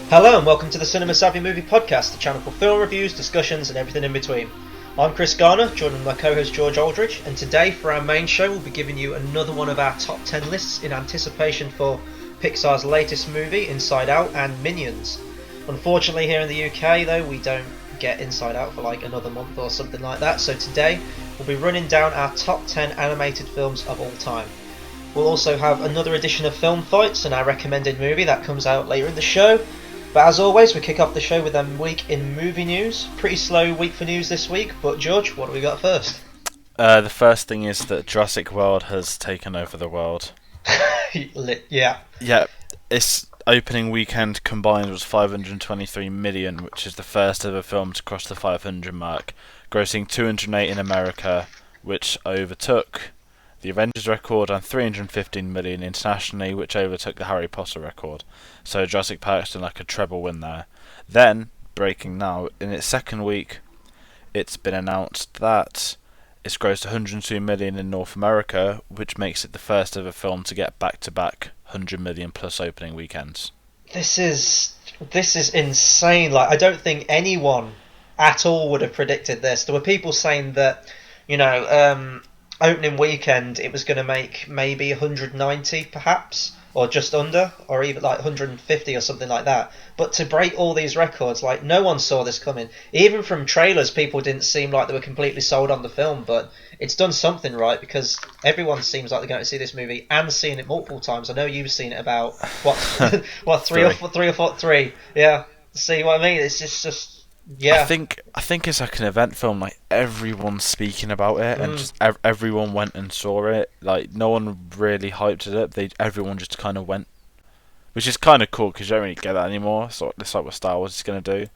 Hello and welcome to the Cinema Savvy Movie Podcast, the channel for film reviews, discussions and everything in between. I'm Chris Garner, joined with my co-host George Aldridge, and today for our main show we'll be giving you another one of our top 10 lists in anticipation for Pixar's latest movie, Inside Out and Minions. Unfortunately here in the UK though, we don't get Inside Out for like another month or something like that, so today we'll be running down our top 10 animated films of all time. We'll also have another edition of Film Fights and our recommended movie that comes out later in the show. But as always, we kick off the show with a week in movie news. Pretty slow week for news this week, but George, what do we got first? The first thing is that Jurassic World has taken over the world. Yeah. Yeah, its opening weekend combined was 523 million, which is the first ever film to cross the 500 mark, grossing 208 in America, which overtook the Avengers record, and 315 million internationally, which overtook the Harry Potter record. So Jurassic Park's done like a treble win there. Then, breaking now, in its second week, it's been announced that it's grossed 102 million in North America, which makes it the first ever film to get back-to-back 100 million plus opening weekends. This is insane. Like, I don't think anyone at all would have predicted this. There were people saying that, opening weekend it was going to make maybe 190 perhaps, or just under, or even like 150 or something like that. But to break all these records, like, no one saw this coming. Even from trailers, people didn't seem like they were completely sold on the film, but it's done something right, because everyone seems like they're going to see this movie and seen it multiple times. I know you've seen it about three. Yeah, see what I mean? It's just yeah. I think it's like an event film. Like, everyone's speaking about it, and just everyone went and saw it. Like, no one really hyped it up. Everyone just kind of went, which is kind of cool because you don't really get that anymore. So it's like what Star Wars is going to do,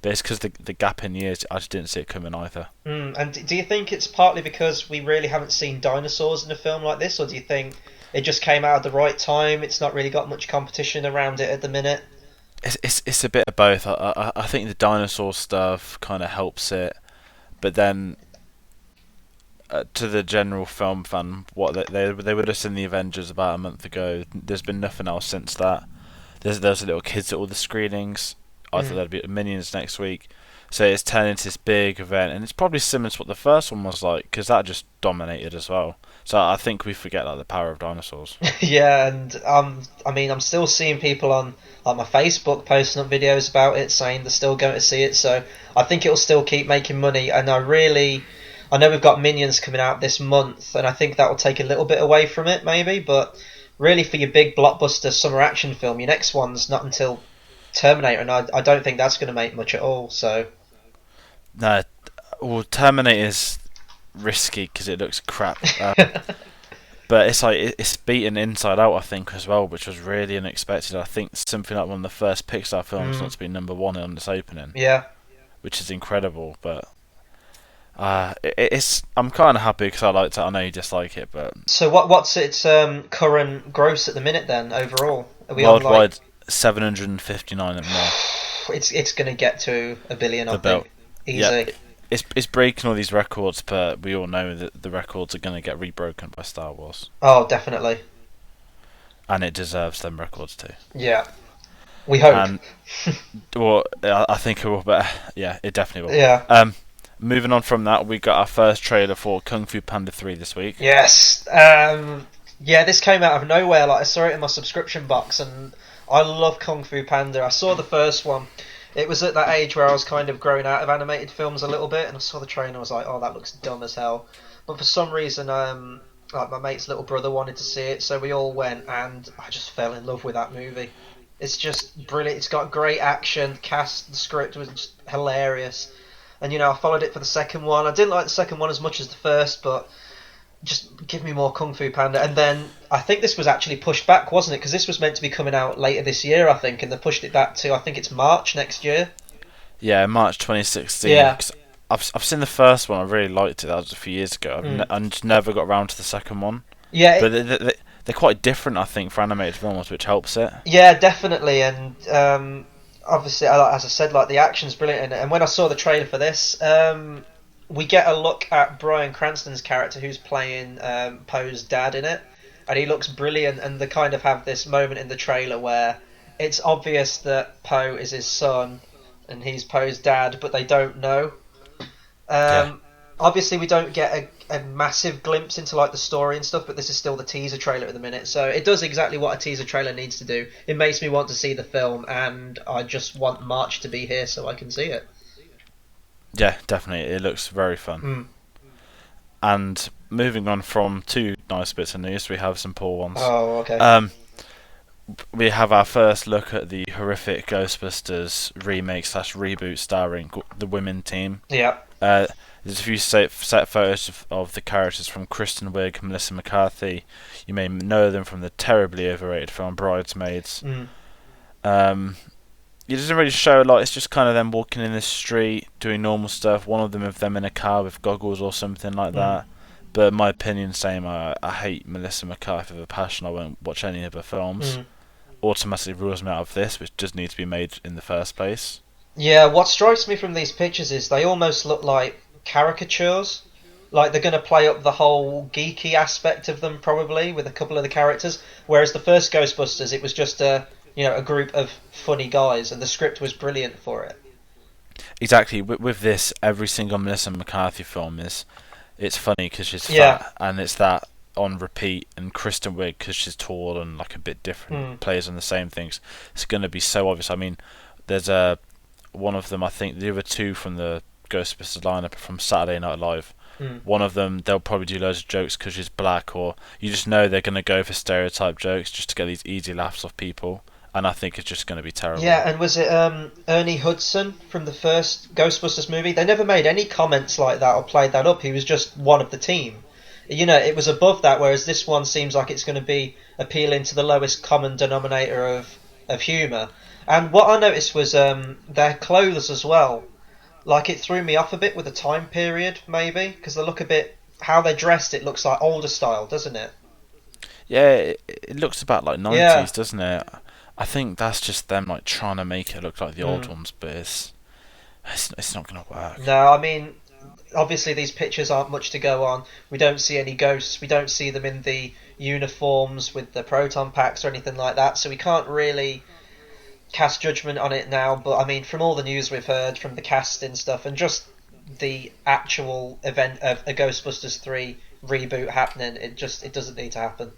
but it's because the gap in years. I just didn't see it coming either. And do you think it's partly because we really haven't seen dinosaurs in a film like this, or do you think it just came out at the right time? It's not really got much competition around it at the minute. It's a bit of both. I think the dinosaur stuff kind of helps it, but then to the general film fan, what they would have seen the Avengers about a month ago. There's been nothing else since that. There's little kids at all the screenings. I thought there'd be Minions next week, so it's turned into this big event, and it's probably similar to what the first one was like, because that just dominated as well. So I think we forget like the power of dinosaurs. Yeah, and I'm still seeing people on like my Facebook posting up videos about it, saying they're still going to see it. So I think it'll still keep making money. And I know we've got Minions coming out this month, and I think that will take a little bit away from it, maybe. But really, for your big blockbuster summer action film, your next one's not until Terminator, and I don't think that's going to make much at all. So no, well, Terminator's risky because it looks crap. But it's like it's beaten Inside Out, I think, as well, which was really unexpected. I think something like one of the first Pixar films not to be number one on its opening. Yeah, which is incredible. But I'm kind of happy because I liked it. I know you dislike it, but so what's its current gross at the minute then overall? Are we worldwide on like 759 and more. It's going to get to $1 billion, I think. Easy. Yeah, it's breaking all these records, but we all know that the records are going to get rebroken by Star Wars. Oh, definitely. And it deserves them records too. Yeah. We hope. And, well, I think it will, but yeah, it definitely will. Yeah. Moving on from that, we got our first trailer for Kung Fu Panda 3 this week. Yes. Yeah, this came out of nowhere. Like, I saw it in my subscription box, and I love Kung Fu Panda. I saw the first one. It was at that age where I was kind of growing out of animated films a little bit, and I saw the trailer and I was like, oh, that looks dumb as hell. But for some reason, like my mate's little brother wanted to see it, so we all went, and I just fell in love with that movie. It's just brilliant. It's got great action. The cast, the script was just hilarious. And, I followed it for the second one. I didn't like the second one as much as the first, but just give me more Kung Fu Panda. And then I think this was actually pushed back, wasn't it? Because this was meant to be coming out later this year, I think, and they pushed it back to, I think it's March next year. Yeah, March 2016. Yeah. I've seen the first one. I really liked it. That was a few years ago. I just never got around to the second one. Yeah. But they're quite different, I think, for animated films, which helps it. Yeah, definitely. And obviously, as I said, like, the action's brilliant. And when I saw the trailer for this, we get a look at Bryan Cranston's character, who's playing Poe's dad in it, and he looks brilliant. And they kind of have this moment in the trailer where it's obvious that Poe is his son and he's Poe's dad, but they don't know. Yeah. Obviously, we don't get a massive glimpse into like the story and stuff, but this is still the teaser trailer at the minute, so it does exactly what a teaser trailer needs to do. It makes me want to see the film, and I just want March to be here so I can see it. Yeah, definitely. It looks very fun. Mm. And moving on from two nice bits of news, we have some poor ones. Oh, okay. We have our first look at the horrific Ghostbusters remake slash reboot starring the women team. Yeah. There's a few set photos of the characters from Kristen Wiig, Melissa McCarthy. You may know them from the terribly overrated film Bridesmaids. It doesn't really show a lot. It's just kind of them walking in the street, doing normal stuff. One of them in a car with goggles or something like that. But in my opinion, same. I hate Melissa McCarthy with a passion. I won't watch any of her films. Automatically rules me out of this, which does need to be made in the first place. Yeah, what strikes me from these pictures is they almost look like caricatures. Like they're going to play up the whole geeky aspect of them, probably, with a couple of the characters. Whereas the first Ghostbusters, it was just a group of funny guys, and the script was brilliant for it. Exactly. With this, every single Melissa McCarthy film it's funny because she's fat, and it's that on repeat. And Kristen Wiig because she's tall and like a bit different, plays on the same things. It's going to be so obvious. I mean, there's one of them. I think the other two from the Ghostbusters lineup from Saturday Night Live. One of them, they'll probably do loads of jokes because she's black, or you just know they're going to go for stereotype jokes just to get these easy laughs off people. And I think it's just going to be terrible. Yeah, and was it Ernie Hudson from the first Ghostbusters movie? They never made any comments like that or played that up. He was just one of the team. It was above that, whereas this one seems like it's going to be appealing to the lowest common denominator of humour. And what I noticed was their clothes as well. Like, it threw me off a bit with the time period, maybe, because they look a bit... How they're dressed, it looks like older style, doesn't it? Yeah, it looks about like 90s, doesn't it? I think that's just them like trying to make it look like the old ones, but it's not going to work. No, I mean, obviously these pictures aren't much to go on. We don't see any ghosts. We don't see them in the uniforms with the proton packs or anything like that, so we can't really cast judgment on it now. But I mean, from all the news we've heard, from the casting stuff, and just the actual event of a Ghostbusters 3 reboot happening, it doesn't need to happen.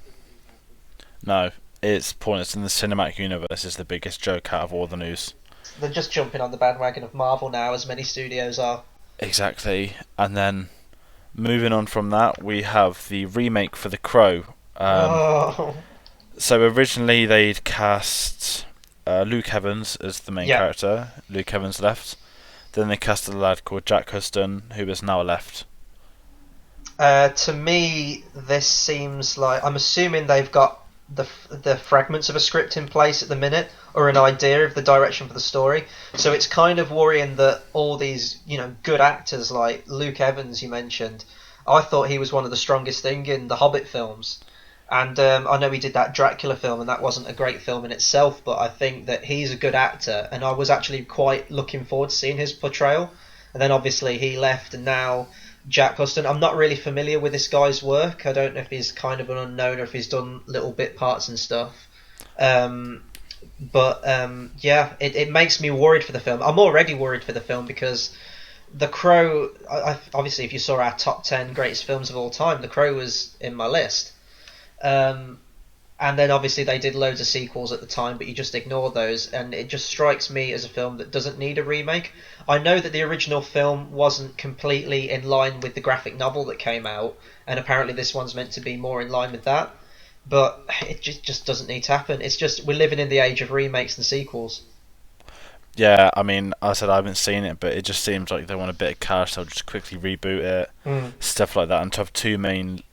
No. It's pointless. In the cinematic universe is the biggest joke out of all the news. They're just jumping on the bandwagon of Marvel now, as many studios are. Exactly. And then, moving on from that, we have the remake for The Crow. So originally they'd cast Luke Evans as the main character. Luke Evans left. Then they casted a lad called Jack Huston, who has now left. To me, this seems like... I'm assuming they've got the fragments of a script in place at the minute, or an idea of the direction for the story. So it's kind of worrying that all these, good actors like Luke Evans, you mentioned, I thought he was one of the strongest thing in the Hobbit films. And I know he did that Dracula film, and that wasn't a great film in itself, but I think that he's a good actor, and I was actually quite looking forward to seeing his portrayal. And then obviously he left, and now Jack Huston. I'm not really familiar with this guy's work. I don't know if he's kind of an unknown or if he's done little bit parts and stuff. It makes me worried for the film. I'm already worried for the film because The Crow, obviously if you saw our top 10 greatest films of all time, The Crow was in my list. And then obviously they did loads of sequels at the time, but you just ignore those, and it just strikes me as a film that doesn't need a remake. I know that the original film wasn't completely in line with the graphic novel that came out, and apparently this one's meant to be more in line with that, but it just doesn't need to happen. It's just, we're living in the age of remakes and sequels. Yeah, I mean, I said I haven't seen it, but it just seems like they want a bit of cash, they'll just quickly reboot it, stuff like that, and to have two main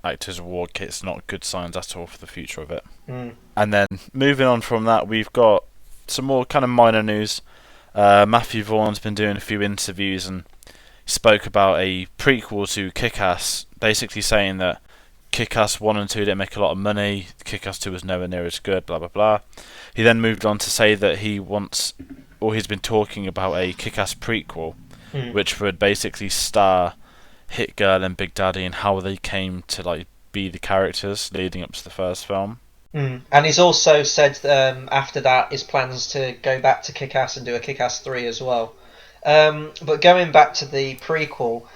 actors award kits, not good signs at all for the future of it. And then moving on from that, we've got some more kind of minor news. Matthew Vaughn's been doing a few interviews and spoke about a prequel to Kick-Ass, basically saying that Kick-Ass 1 and 2 didn't make a lot of money, Kick-Ass 2 was nowhere near as good, blah blah blah. He then moved on to say that he's been talking about a Kick-Ass prequel, which would basically star Hit Girl and Big Daddy and how they came to be the characters leading up to the first film. And he's also said after that his plans to go back to Kick-Ass and do a Kick-Ass 3 as well. But going back to the prequel,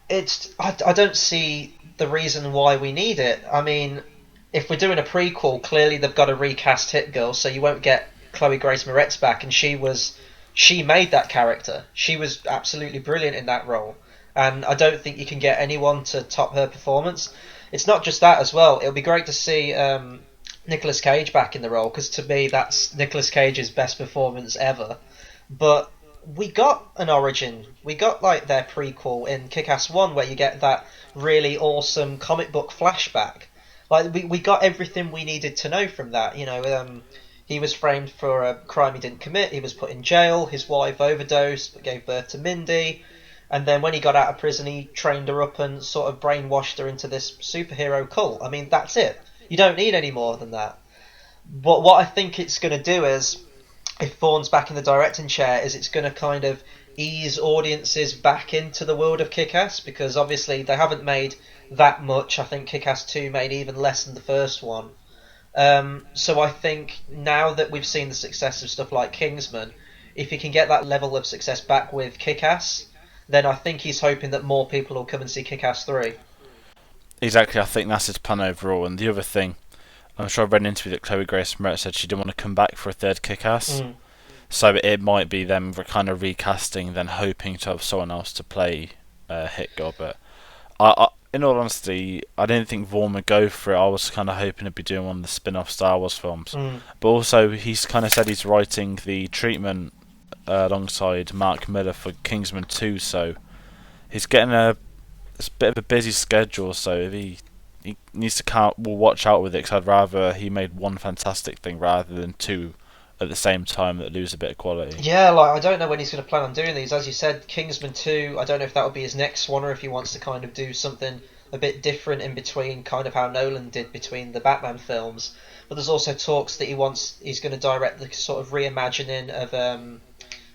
I don't see the reason why we need it. I mean, if we're doing a prequel, clearly they've got to recast Hit Girl, so you won't get Chloe Grace Moretz back, and she made that character. She was absolutely brilliant in that role, and I don't think you can get anyone to top her performance. It's not just that as well. It'll be great to see Nicolas Cage back in the role, because to me that's Nicolas Cage's best performance ever. But we got an origin. We got like their prequel in Kick-Ass 1 where you get that really awesome comic book flashback. Like we got everything we needed to know from that. He was framed for a crime he didn't commit. He was put in jail. His wife overdosed, but gave birth to Mindy. And then when he got out of prison, he trained her up and sort of brainwashed her into this superhero cult. I mean, that's it. You don't need any more than that. But what I think it's going to do is, if Vaughn's back in the directing chair, is it's going to kind of ease audiences back into the world of Kick-Ass, because obviously they haven't made that much. I think Kick-Ass 2 made even less than the first one. So I think now that we've seen the success of stuff like Kingsman, if he can get that level of success back with Kick-Ass, then I think he's hoping that more people will come and see Kick-Ass 3. Exactly, I think that's his plan overall. And the other thing, I'm sure I read an interview that Chloe Grace Moretz said she didn't want to come back for a third Kick-Ass. So it might be them kind of recasting, then hoping to have someone else to play Hit Girl. But in all honesty, I didn't think Vaughn would go for it. I was kind of hoping to be doing one of the spin-off Star Wars films. But also, he's kind of said he's writing the treatment alongside Mark Miller for Kingsman 2, so he's getting a bit of a busy schedule. So if he needs to watch out with it, because I'd rather he made one fantastic thing rather than two at the same time that lose a bit of quality. Yeah, like I don't know when he's going to plan on doing these. As you said, Kingsman 2, I don't know if that would be his next one or if he wants to kind of do something a bit different in between, kind of how Nolan did between the Batman films. But there's also talks that he's going to direct the sort of reimagining of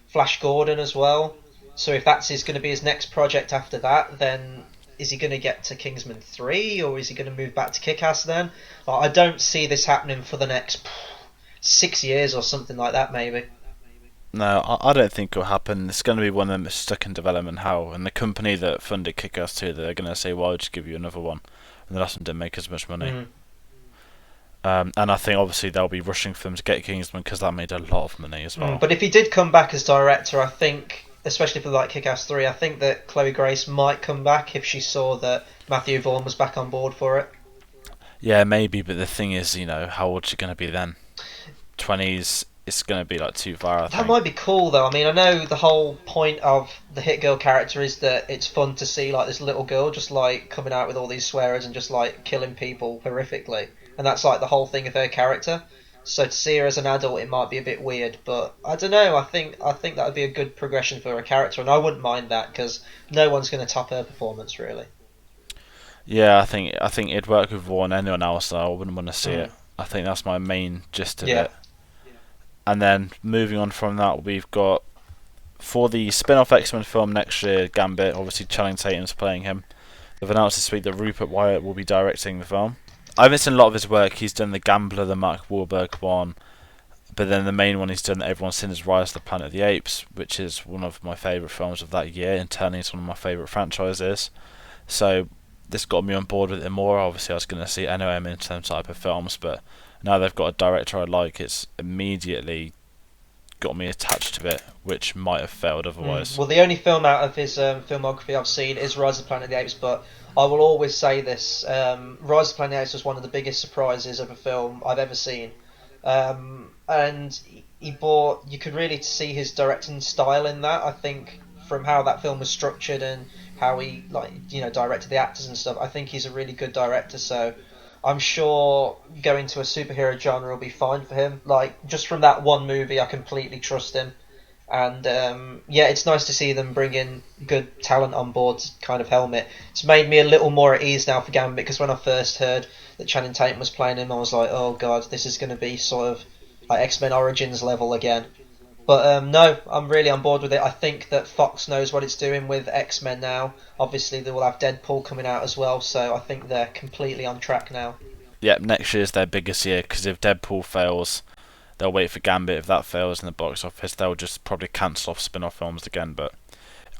Flash Gordon as well. So if that's going to be his next project after that, then is he going to get to Kingsman 3 or is he going to move back to Kick-Ass then? Like, I don't see this happening for the next 6 years or something like that, maybe. No, I don't think it'll happen. It's going to be one of them that's stuck in development hell, and the company that funded Kick-Ass 2, they're going to say, well, I'll just give you another one, and the last one didn't make as much money. And I think obviously they'll be rushing for them to get Kingsman because that made a lot of money as well. But if he did come back as director, I think, especially for like Kick-Ass 3, I think that Chloe Grace might come back if she saw that Matthew Vaughn was back on board for it. Yeah, maybe, but the thing is, how old's she going to be then? 20s, it's going to be like too far, I think. That might be cool though. I mean, I know the whole point of the Hit Girl character is that it's fun to see like this little girl just like coming out with all these swearers and just like killing people horrifically, and that's like the whole thing of her character. So to see her as an adult, it might be a bit weird, but I don't know. I think that would be a good progression for her character, and I wouldn't mind that because no one's going to top her performance really. Yeah, I think it'd work with Vaughn. Anyone else, though, I wouldn't want to see it. I think that's my main gist of it. And then moving on from that, we've got for the spin-off X-Men film next year, Gambit. Obviously, Channing Tatum's playing him. They've announced this week that Rupert Wyatt will be directing the film. I haven't seen a lot of his work. He's done The Gambler, the Mark Wahlberg one, but then the main one he's done that everyone's seen is Rise of the Planet of the Apes, which is one of my favourite films of that year. Internally, it's one of my favourite franchises. So this got me on board with it more. Obviously, I was going to see NOM in some type of films, but now they've got a director I like, it's immediately got me attached to it, which might have failed otherwise. Well, the only film out of his filmography I've seen is Rise of the Planet of the Apes, but I will always say this, Rise of the Planet of the Apes was one of the biggest surprises of a film I've ever seen. And you could really see his directing style in that, I think, from how that film was structured and how he directed the actors and stuff. I think he's a really good director, so I'm sure going to a superhero genre will be fine for him. Like, just from that one movie, I completely trust him. And, it's nice to see them bring in good talent on board to kind of helm it. It's made me a little more at ease now for Gambit, because when I first heard that Channing Tatum was playing him, I was like, oh god, this is going to be sort of like X-Men Origins level again. But no, I'm really on board with it. I think that Fox knows what it's doing with X-Men now. Obviously, they will have Deadpool coming out as well, so I think they're completely on track now. Yep, next year's their biggest year because if Deadpool fails, they'll wait for Gambit. If that fails in the box office, they'll just probably cancel off spin-off films again. But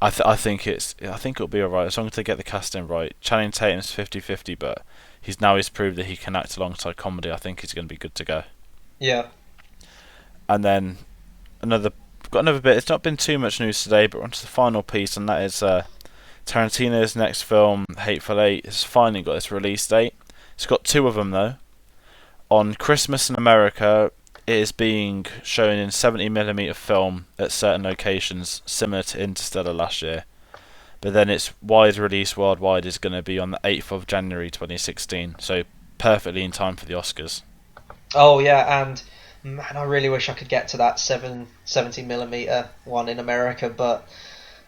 I think it'll be alright as long as they get the casting right. Channing Tatum's 50-50, but he's proved that he can act alongside comedy. I think he's going to be good to go. Yeah. And then got another bit. It's not been too much news today, but we're on to the final piece, and that is Tarantino's next film, Hateful Eight, has finally got its release date. It's got two of them though. On Christmas in America, it is being shown in 70mm film at certain locations, similar to Interstellar last year. But then its wide release worldwide is going to be on the 8th of January 2016, so perfectly in time for the Oscars. Oh yeah, and man, I really wish I could get to that 70mm one in America, but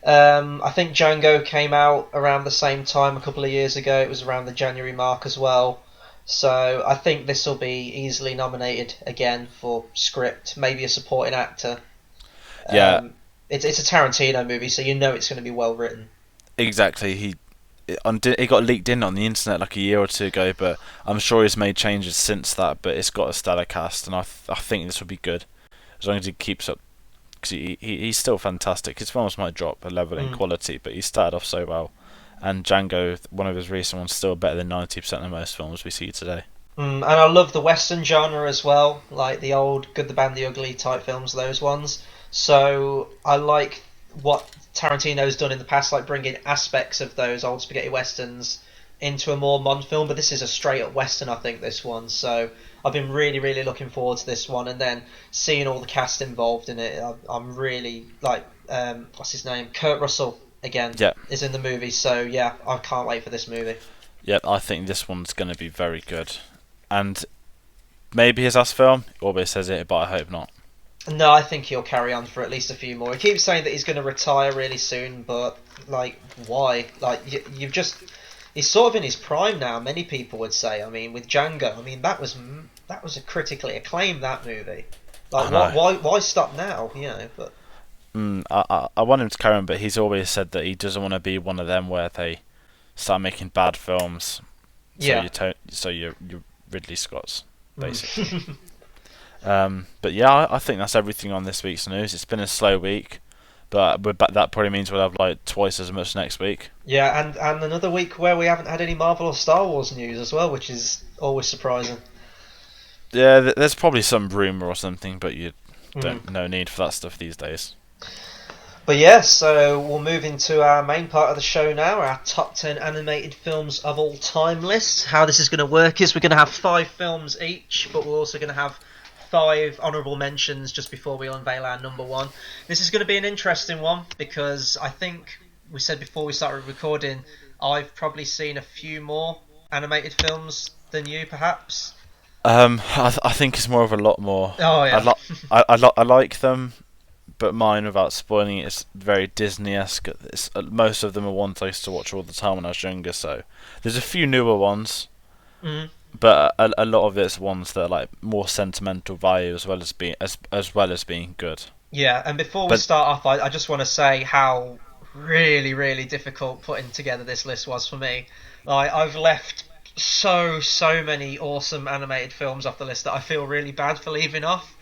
I think Django came out around the same time a couple of years ago. It was around the January mark as well. So I think this will be easily nominated again for script, maybe a supporting actor. Yeah. It's a Tarantino movie, so you know it's going to be well written. Exactly. It got leaked in on the internet like a year or two ago, but I'm sure he's made changes since that. But it's got a stellar cast, and I think this will be good as long as he keeps up. Because he's still fantastic. His films might drop a level in quality, but he started off so well. And Django, one of his recent ones, still better than 90% of most films we see today. And I love the Western genre as well, like the old Good, the Bad, the Ugly type films, those ones. So I like what Tarantino's done in the past, like bringing aspects of those old spaghetti westerns into a more modern film. But this is a straight up western, I think, this one. So I've been really, really looking forward to this one, and then seeing all the cast involved in it. I'm really like, what's his name? Kurt Russell again is in the movie. So yeah, I can't wait for this movie. Yeah, I think this one's going to be very good, and maybe his last film. He always says it, but I hope not. No, I think he'll carry on for at least a few more. He keeps saying that he's going to retire really soon, but like, why? Like, he's sort of in his prime now. Many people would say. I mean, with Django, I mean that was a critically acclaimed that movie. Like, why stop now? You know, but. I want him to carry on, but he's always said that he doesn't want to be one of them where they start making bad films. So you're Ridley Scott's basically. But yeah, I think that's everything on this week's news. It's been a slow week, but that probably means we'll have like twice as much next week. Yeah, and another week where we haven't had any Marvel or Star Wars news as well, which is always surprising. Yeah, there's probably some rumour or something, but you don't no need for that stuff these days. But yeah, so we'll move into our main part of the show now, our top 10 animated films of all time list. How this is going to work is we're going to have 5 films each, but we're also going to have 5 honourable mentions just before we unveil our number 1. This is going to be an interesting one because I think we said before we started recording, I've probably seen a few more animated films than you, perhaps. I think it's more of a lot more. Oh yeah. I like them, but mine, without spoiling it, is very Disney-esque. Most of them are ones I used to watch all the time when I was younger. So there's a few newer ones. But a lot of it's ones that are like more sentimental value as well as being good. Yeah, and before we start off, I just want to say how really, really difficult putting together this list was for me. Like, I've left so many awesome animated films off the list that I feel really bad for leaving off.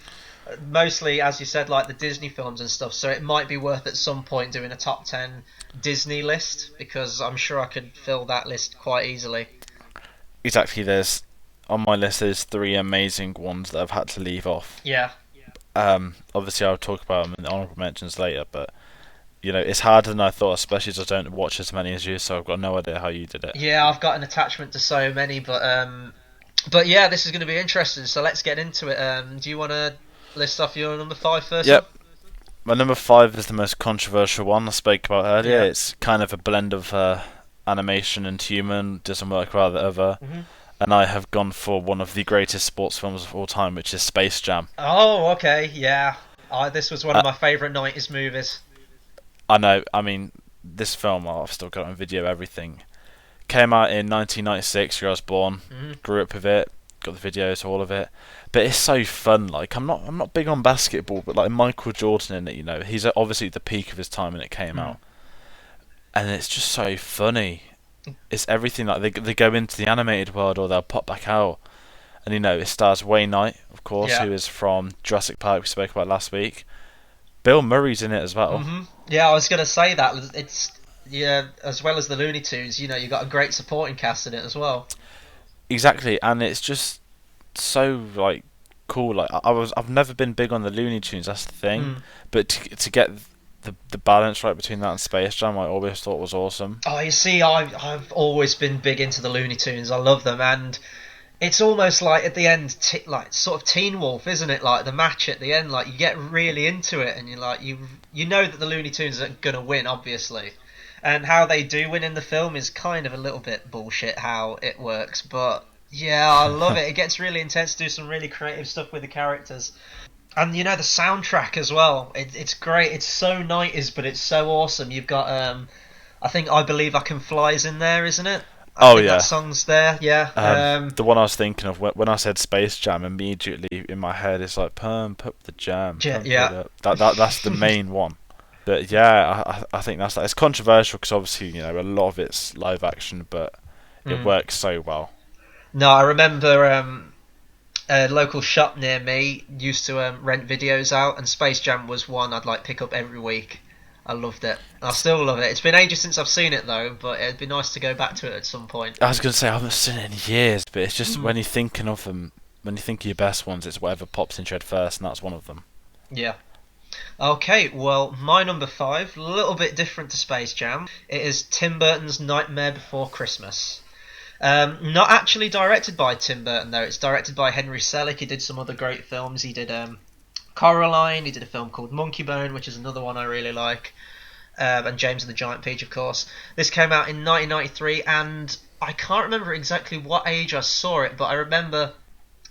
Mostly, as you said, like the Disney films and stuff. So it might be worth at some point doing a top 10 Disney list, because I'm sure I could fill that list quite easily. Exactly. On my list there's 3 amazing ones that I've had to leave off. Yeah. Obviously I'll talk about them in the honourable mentions later, but you know, it's harder than I thought, especially as I don't watch as many as you, so I've got no idea how you did it. Yeah, I've got an attachment to so many, but yeah, this is going to be interesting, so let's get into it. Do you want to list off your number 5 first? Yep. My number 5 is the most controversial one I spoke about earlier. Yeah. It's kind of a blend of animation and human, doesn't work without the other. And I have gone for one of the greatest sports films of all time, which is Space Jam. Oh, okay, yeah. This was one of my favourite 90s movies. I know, I mean, this film, I've still got it on video, everything. Came out in 1996, year I was born, grew up with it, got the videos, all of it. But it's so fun, like, I'm not big on basketball, but like Michael Jordan in it, you know, he's obviously at the peak of his time when it came out. And it's just so funny. It's everything, like they go into the animated world or they'll pop back out, and it stars Wayne Knight, of course, Yeah. who is from Jurassic Park we spoke about last week. Bill Murray's in it as well. Yeah, I was gonna say that it's yeah, as well as the Looney Tunes, you got a great supporting cast in it as well. Exactly, and it's just so like cool. Like I've never been big on the Looney Tunes. That's the thing, Mm. but to get the balance right between that and Space Jam, I always thought was awesome. Oh, you see, I've always been big into the Looney Tunes. I love them, and it's almost like at the end, like sort of Teen Wolf, isn't it? Like the match at the end, like you get really into it, and you're like you know that the Looney Tunes are gonna win, obviously, and how they do win in the film is kind of a little bit bullshit how it works, but yeah, I love it. It gets really intense, do some really creative stuff with the characters. And the soundtrack as well. It's great. It's so 90s, but it's so awesome. You've got I think I Believe I Can Fly's in there, isn't it? I Oh think yeah, that song's there. Yeah. the one I was thinking of when I said Space Jam, immediately in my head it's like pump up the jam. Pump it Yeah. up. That's the main one. But yeah, I think that's it's controversial because obviously a lot of it's live action, but it works so well. No, I remember a local shop near me used to rent videos out, and Space Jam was one I'd like pick up every week. I loved it. I still love it. It's been ages since I've seen it though, but it'd be nice to go back to it at some point. I was going to say I haven't seen it in years, but it's just when you're thinking of them, when you think of your best ones, it's whatever pops into your head first, and that's one of them. Yeah. Okay, well, my number 5, a little bit different to Space Jam. It is Tim Burton's Nightmare Before Christmas. Not actually directed by Tim Burton though. It's directed by Henry Selick. He did some other great films. He did Coraline. He did a film called Monkey Bone, which is another one I really like. And James and the Giant Peach, of course. This came out in 1993, and I can't remember exactly what age I saw it, but I remember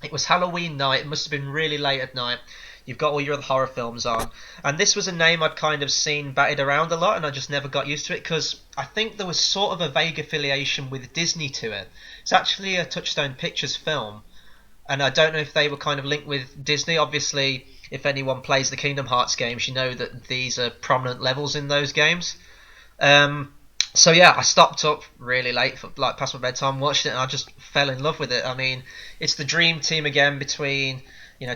it was Halloween night. It must have been really late at night. You've got all your other horror films on. And this was a name I'd kind of seen batted around a lot, and I just never got used to it, because I think there was sort of a vague affiliation with Disney to it. It's actually a Touchstone Pictures film, and I don't know if they were kind of linked with Disney. Obviously, if anyone plays the Kingdom Hearts games, you know that these are prominent levels in those games. So yeah, I stopped up really late, for, like past my bedtime, watched it, and I just fell in love with it. I mean, it's the dream team again between...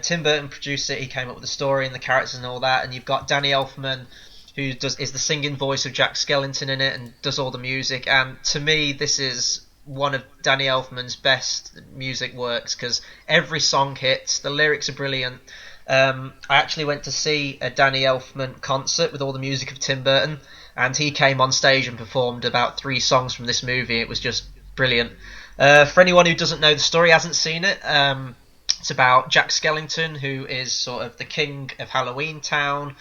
Tim Burton produced it. He came up with the story and the characters and all that. And you've got Danny Elfman, who is the singing voice of Jack Skellington in it and does all the music. And to me, this is one of Danny Elfman's best music works, because every song hits. The lyrics are brilliant. I actually went to see a Danny Elfman concert with all the music of Tim Burton, and he came on stage and performed about 3 songs from this movie. It was just brilliant. For anyone who doesn't know the story, hasn't seen it. It's about Jack Skellington, who is sort of the king of Halloween Town,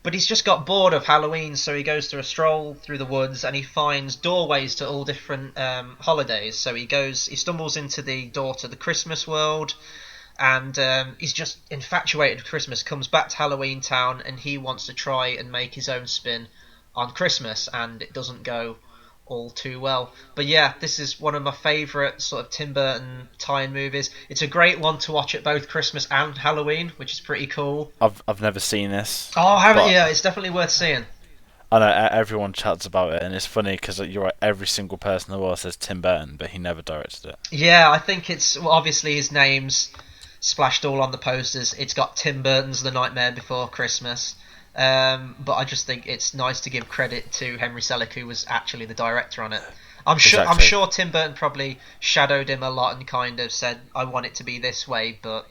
but he's just got bored of Halloween, so he goes to a stroll through the woods and he finds doorways to all different holidays. So he stumbles into the door to the Christmas world, and he's just infatuated with Christmas, comes back to Halloween Town, and he wants to try and make his own spin on Christmas, and it doesn't go all too well. But yeah, this is one of my favourite sort of Tim Burton tie-in movies. It's a great one to watch at both Christmas and Halloween, which is pretty cool. I've never seen this. Oh, haven't you? It's definitely worth seeing. I know everyone chats about it, and it's funny because you're right. Every single person in the world says Tim Burton, but he never directed it. Yeah, I think it's obviously his name's splashed all on the posters. It's got Tim Burton's The Nightmare Before Christmas. But I just think it's nice to give credit to Henry Selick, who was actually the director on it. I'm sure Tim Burton probably shadowed him a lot and kind of said, "I want it to be this way," but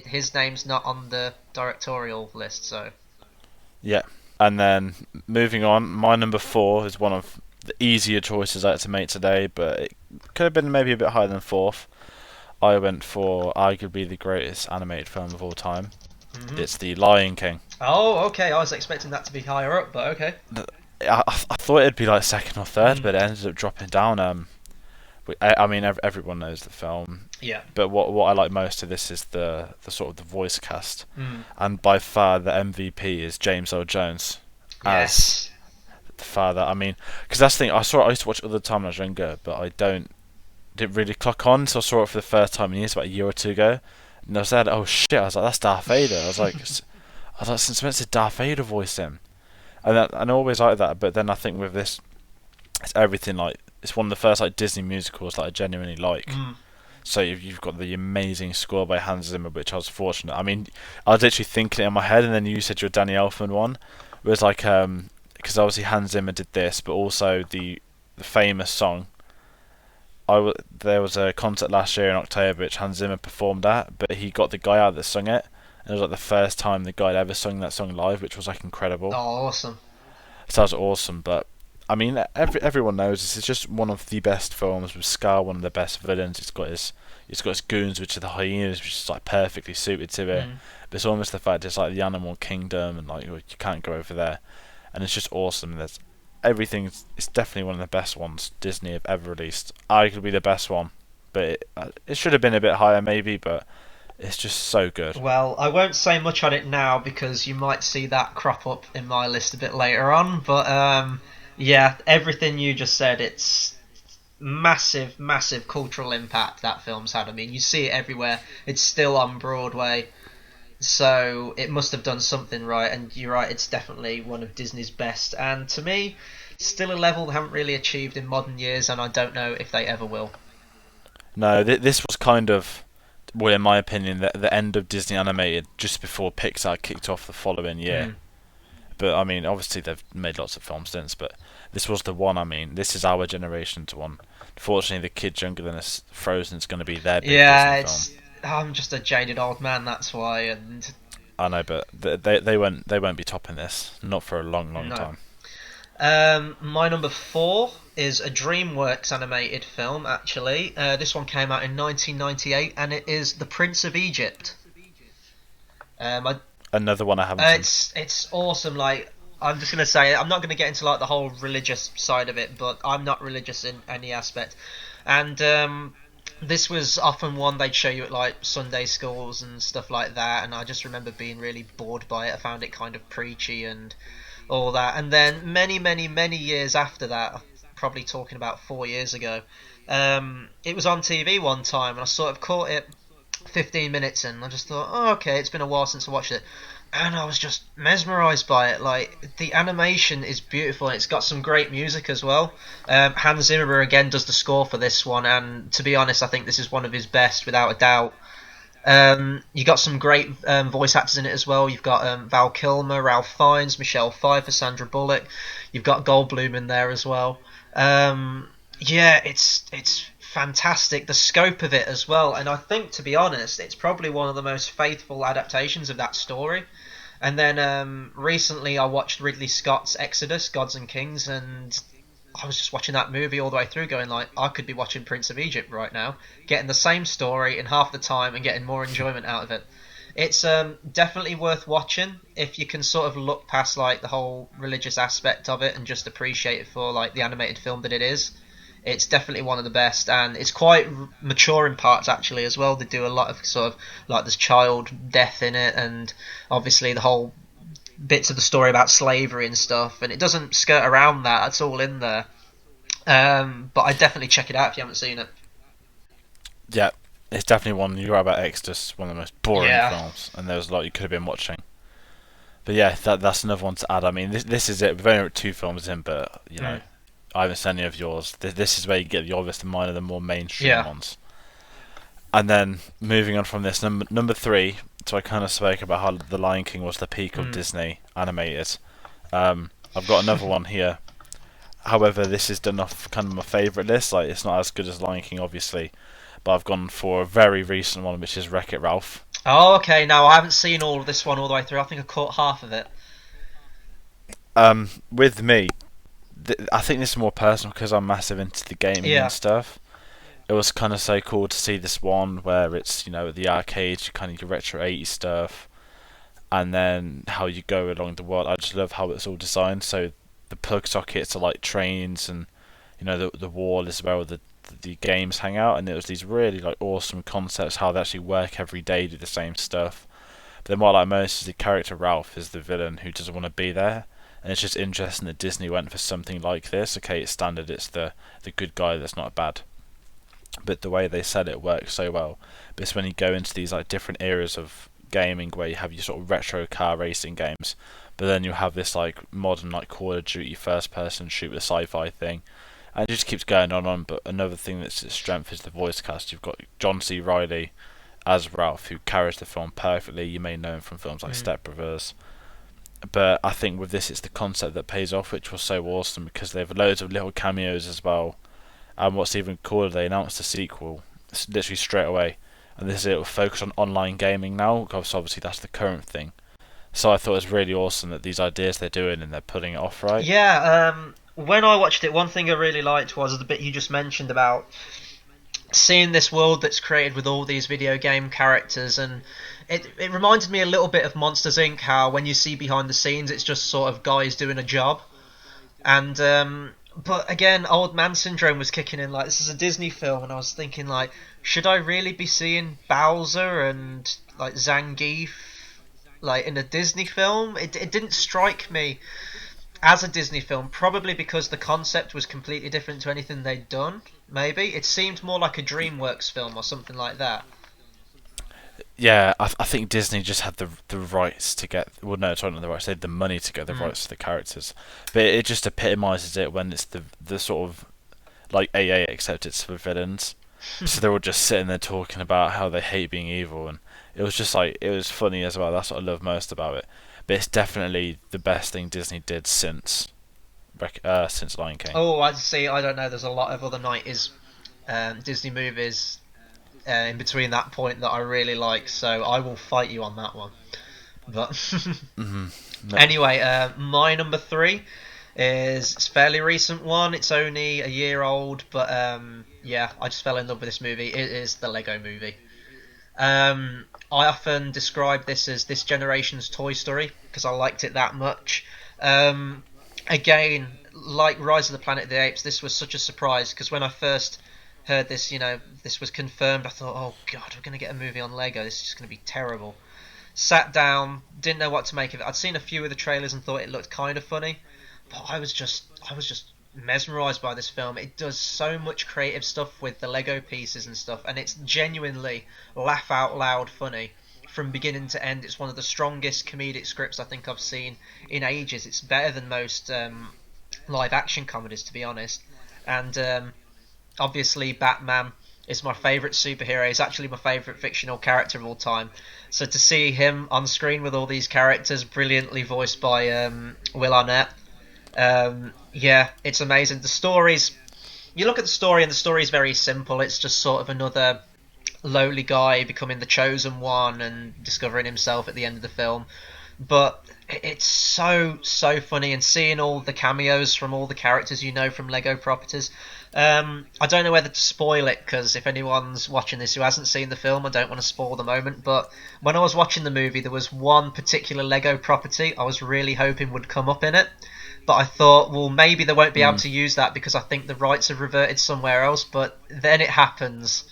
his name's not on the directorial list, so. Yeah, and then moving on, my number 4 is one of the easier choices I had to make today, but it could have been maybe a bit higher than 4th. I went for arguably the greatest animated film of all time. Mm-hmm. It's The Lion King. Oh, okay. I was expecting that to be higher up, but okay. I thought it'd be like 2nd or 3rd, but it ended up dropping down. I mean, everyone knows the film. Yeah. But what I like most of this is the sort of the voice cast, and by far the MVP is James Earl Jones as the father. I mean, because that's the thing. I used to watch it all the time when I was younger, but I didn't really clock on. So I saw it for the first time in years, about a year or 2 ago. And I said, "Oh shit!" I was like, "That's Darth Vader." I was like, "Since when did Darth Vader voice him?" And I always like that. But then I think with this, it's everything. Like, it's one of the first like Disney musicals that I genuinely like. So you've got the amazing score by Hans Zimmer, which I was fortunate. I mean, I was literally thinking it in my head, and then you said your Danny Elfman one. It was like because obviously Hans Zimmer did this, but also the famous song. There was a concert last year in October which Hans Zimmer performed at, but he got the guy out that sung it, and it was like the first time the guy had ever sung that song live, which was like incredible. Oh, awesome. So that was awesome, but I mean, everyone knows this is just one of the best films with Scar, one of the best villains. It's got his goons, which are the hyenas, which is like perfectly suited to it. But it's almost the fact it's like the animal kingdom, and like you can't go over there, and it's just awesome. There's everything. It's definitely one of the best ones Disney have ever released. Arguably the best one, but it should have been a bit higher maybe, but it's just so good. Well, I won't say much on it now because you might see that crop up in my list a bit later on. But yeah, everything you just said, it's massive, massive cultural impact that film's had. I mean, you see it everywhere. It's still on Broadway, so it must have done something right. And you're right, it's definitely one of Disney's best. And to me, still a level they haven't really achieved in modern years, and I don't know if they ever will. No, this was kind of, well, in my opinion, the end of Disney animated just before Pixar kicked off the following year. But I mean, obviously they've made lots of films since, but this was the one. I mean, this is our generation's one. Fortunately, the kids younger than us, Frozen's going to be their big Yeah, Disney film. I'm just a jaded old man, that's why. And I know, but they won't be topping this, not for a long, long no. time. My number 4 is a DreamWorks animated film. Actually, this one came out in 1998, and it is The Prince of Egypt. Another one I haven't seen. It's awesome. Like, I'm just gonna say, I'm not gonna get into like the whole religious side of it, but I'm not religious in any aspect, and this was often one they'd show you at like Sunday schools and stuff like that, and I just remember being really bored by it. I found it kind of preachy and all that, and then many, many, many years after that, probably talking about 4 years ago, it was on TV one time, and I sort of caught it 15 minutes in, and I just thought, oh, okay, it's been a while since I watched it, and I was just mesmerised by it. Like, the animation is beautiful, and it's got some great music as well. Hans Zimmer again does the score for this one, and to be honest, I think this is one of his best, without a doubt. You got some great voice actors in it as well. You've got Val Kilmer, Ralph Fiennes, Michelle Pfeiffer, Sandra Bullock. You've got Goldblum in there as well. Yeah, it's fantastic, the scope of it as well, and I think, to be honest, it's probably one of the most faithful adaptations of that story. And then recently I watched Ridley Scott's Exodus, Gods and Kings, and I was just watching that movie all the way through going like, I could be watching Prince of Egypt right now, getting the same story in half the time and getting more enjoyment out of it. It's definitely worth watching if you can sort of look past like the whole religious aspect of it and just appreciate it for like the animated film that it is. It's definitely one of the best, and it's quite mature in parts actually as well. They do a lot of sort of like there's child death in it, and obviously the whole bits of the story about slavery and stuff, and it doesn't skirt around that. It's all in there. But I definitely check it out if you haven't seen it. Yeah, it's definitely one. You're right about Exodus, one of the most boring films, and there was a lot you could have been watching. But yeah, that's another one to add. I mean, this is it. We've only got 2 films in, but you know, I haven't seen any of yours. This is where you get the obvious and mine are the more mainstream ones. And then moving on from this, number 3. So I kind of spoke about how The Lion King was the peak of Disney animated. I've got another one here. However, this is done off kind of my favourite list. Like, it's not as good as Lion King, obviously, but I've gone for a very recent one, which is Wreck-It Ralph. Oh, okay. Now I haven't seen all of this one all the way through. I think I caught half of it. With me, I think this is more personal because I'm massive into the gaming and stuff. It was kind of so cool to see this one where it's, you know, at the arcade, kind of your retro 80s stuff, and then how you go along the world. I just love how it's all designed. So the plug sockets are like trains, and you know the wall is where the games hang out, and it was these really like awesome concepts how they actually work every day, do the same stuff. But then what I like most is the character Ralph is the villain who doesn't want to be there. And it's just interesting that Disney went for something like this. Okay, it's standard, it's the good guy that's not bad. But the way they said it works so well. But it's when you go into these like different eras of gaming where you have your sort of retro car racing games, but then you have this like modern like Call of Duty first person shooter sci-fi thing, and it just keeps going on and on. But another thing that's its strength is the voice cast. You've got John C. Reilly as Ralph, who carries the film perfectly. You may know him from films like Step Brothers. But I think with this, it's the concept that pays off, which was so awesome because they have loads of little cameos as well. And what's even cooler, they announced a sequel literally straight away. And this is it will focus on online gaming now, because obviously that's the current thing. So I thought it was really awesome that these ideas they're doing and they're putting it off right. Yeah, when I watched it, one thing I really liked was the bit you just mentioned about seeing this world that's created with all these video game characters, and it reminded me a little bit of Monsters Inc. How when you see behind the scenes, it's just sort of guys doing a job, and but again, old man syndrome was kicking in. Like, this is a Disney film, and I was thinking, like, should I really be seeing Bowser and like Zangief like in a Disney film? It didn't strike me as a Disney film, probably because the concept was completely different to anything they'd done. Maybe it seemed more like a DreamWorks film or something like that. Yeah, I think Disney just had the rights to get. Well, no, sorry, not the rights. They had the money to get the rights to the characters, but it just epitomises it when it's the sort of like AA, except it's for villains. So they're all just sitting there talking about how they hate being evil, and it was just like it was funny as well. That's what I love most about it. But it's definitely the best thing Disney did since Lion King. Oh, I see. I don't know. There's a lot of other '90s Disney movies in between that point that I really like, so I will fight you on that one. But No. anyway, my number three is a fairly recent one. It's only a year old, but yeah, I just fell in love with this movie. It is the Lego Movie. I often describe this as this generation's Toy Story because I liked it that much. Again, like Rise of the Planet of the Apes, this was such a surprise because when I first heard this, this was confirmed, I thought, oh god, we're going to get a movie on Lego. This is just going to be terrible. Sat down, didn't know what to make of it. I'd seen a few of the trailers and thought it looked kind of funny, but I was just mesmerised by this film. It does so much creative stuff with the Lego pieces and stuff, and it's genuinely laugh out loud funny from beginning to end. It's one of the strongest comedic scripts I think I've seen in ages. It's better than most live action comedies, to be honest. And obviously Batman is my favourite superhero. He's actually my favourite fictional character of all time. So to see him on screen with all these characters brilliantly voiced by Will Arnett, yeah, it's amazing. The stories, you look at the story and the story is very simple. It's just sort of another lowly guy becoming the chosen one and discovering himself at the end of the film. But it's so funny, and seeing all the cameos from all the characters from Lego properties. I don't know whether to spoil it, because if anyone's watching this who hasn't seen the film, I don't want to spoil the moment. But when I was watching the movie, there was one particular Lego property I was really hoping would come up in it. But I thought, well, maybe they won't be able to use that because I think the rights have reverted somewhere else. But then it happens,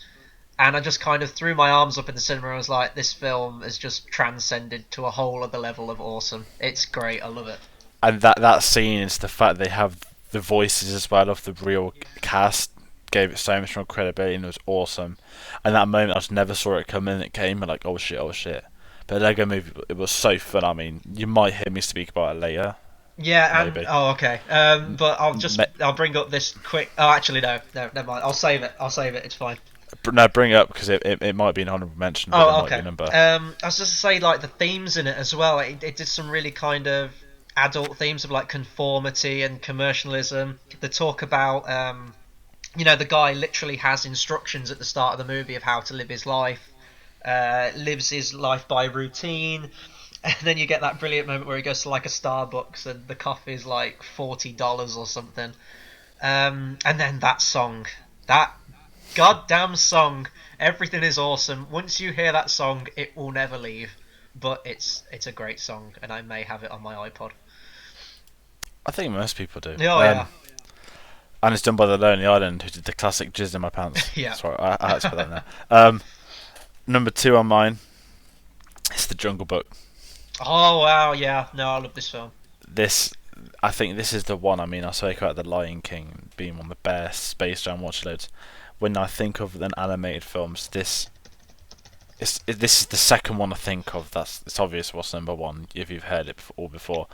and I just kind of threw my arms up in the cinema and was like, this film has just transcended to a whole other level of awesome. It's great. I love it. And that scene is the fact they have the voices as well of the real cast gave it so much more credibility, and it was awesome. And that moment, I just never saw it come in. It came and like, oh shit. But Lego Movie, it was so fun. I mean, you might hear me speak about it later. Yeah, and Maybe. oh, okay. But I'll bring up this quick. Oh, actually, no, never mind. I'll save it. It's fine. No, bring it up because it might be an honourable mention. But Oh, it okay. might be number. I was just to say, like, the themes in it as well. It did some really kind of adult themes of like conformity and commercialism. The talk about, the guy literally has instructions at the start of the movie of how to live his life. Lives his life by routine. And then you get that brilliant moment where he goes to like a Starbucks and the coffee's like $40 or something. And then that song, that goddamn song, everything is awesome. Once you hear that song, it will never leave. But it's a great song, and I may have it on my iPod. I think most people do. Oh, yeah. And it's done by the Lonely Island, who did the classic "Jizz in My Pants." Yeah. Sorry, I had to put that now. Number 2 on mine, it's The Jungle Book. Oh, wow, yeah. No, I love this film. I think this is the one. I mean, I spoke about The Lion King being one of the best, Space Jam watch loads. When I think of an animated films, this is the second one I think of. It's obvious what's number one if you've heard it before.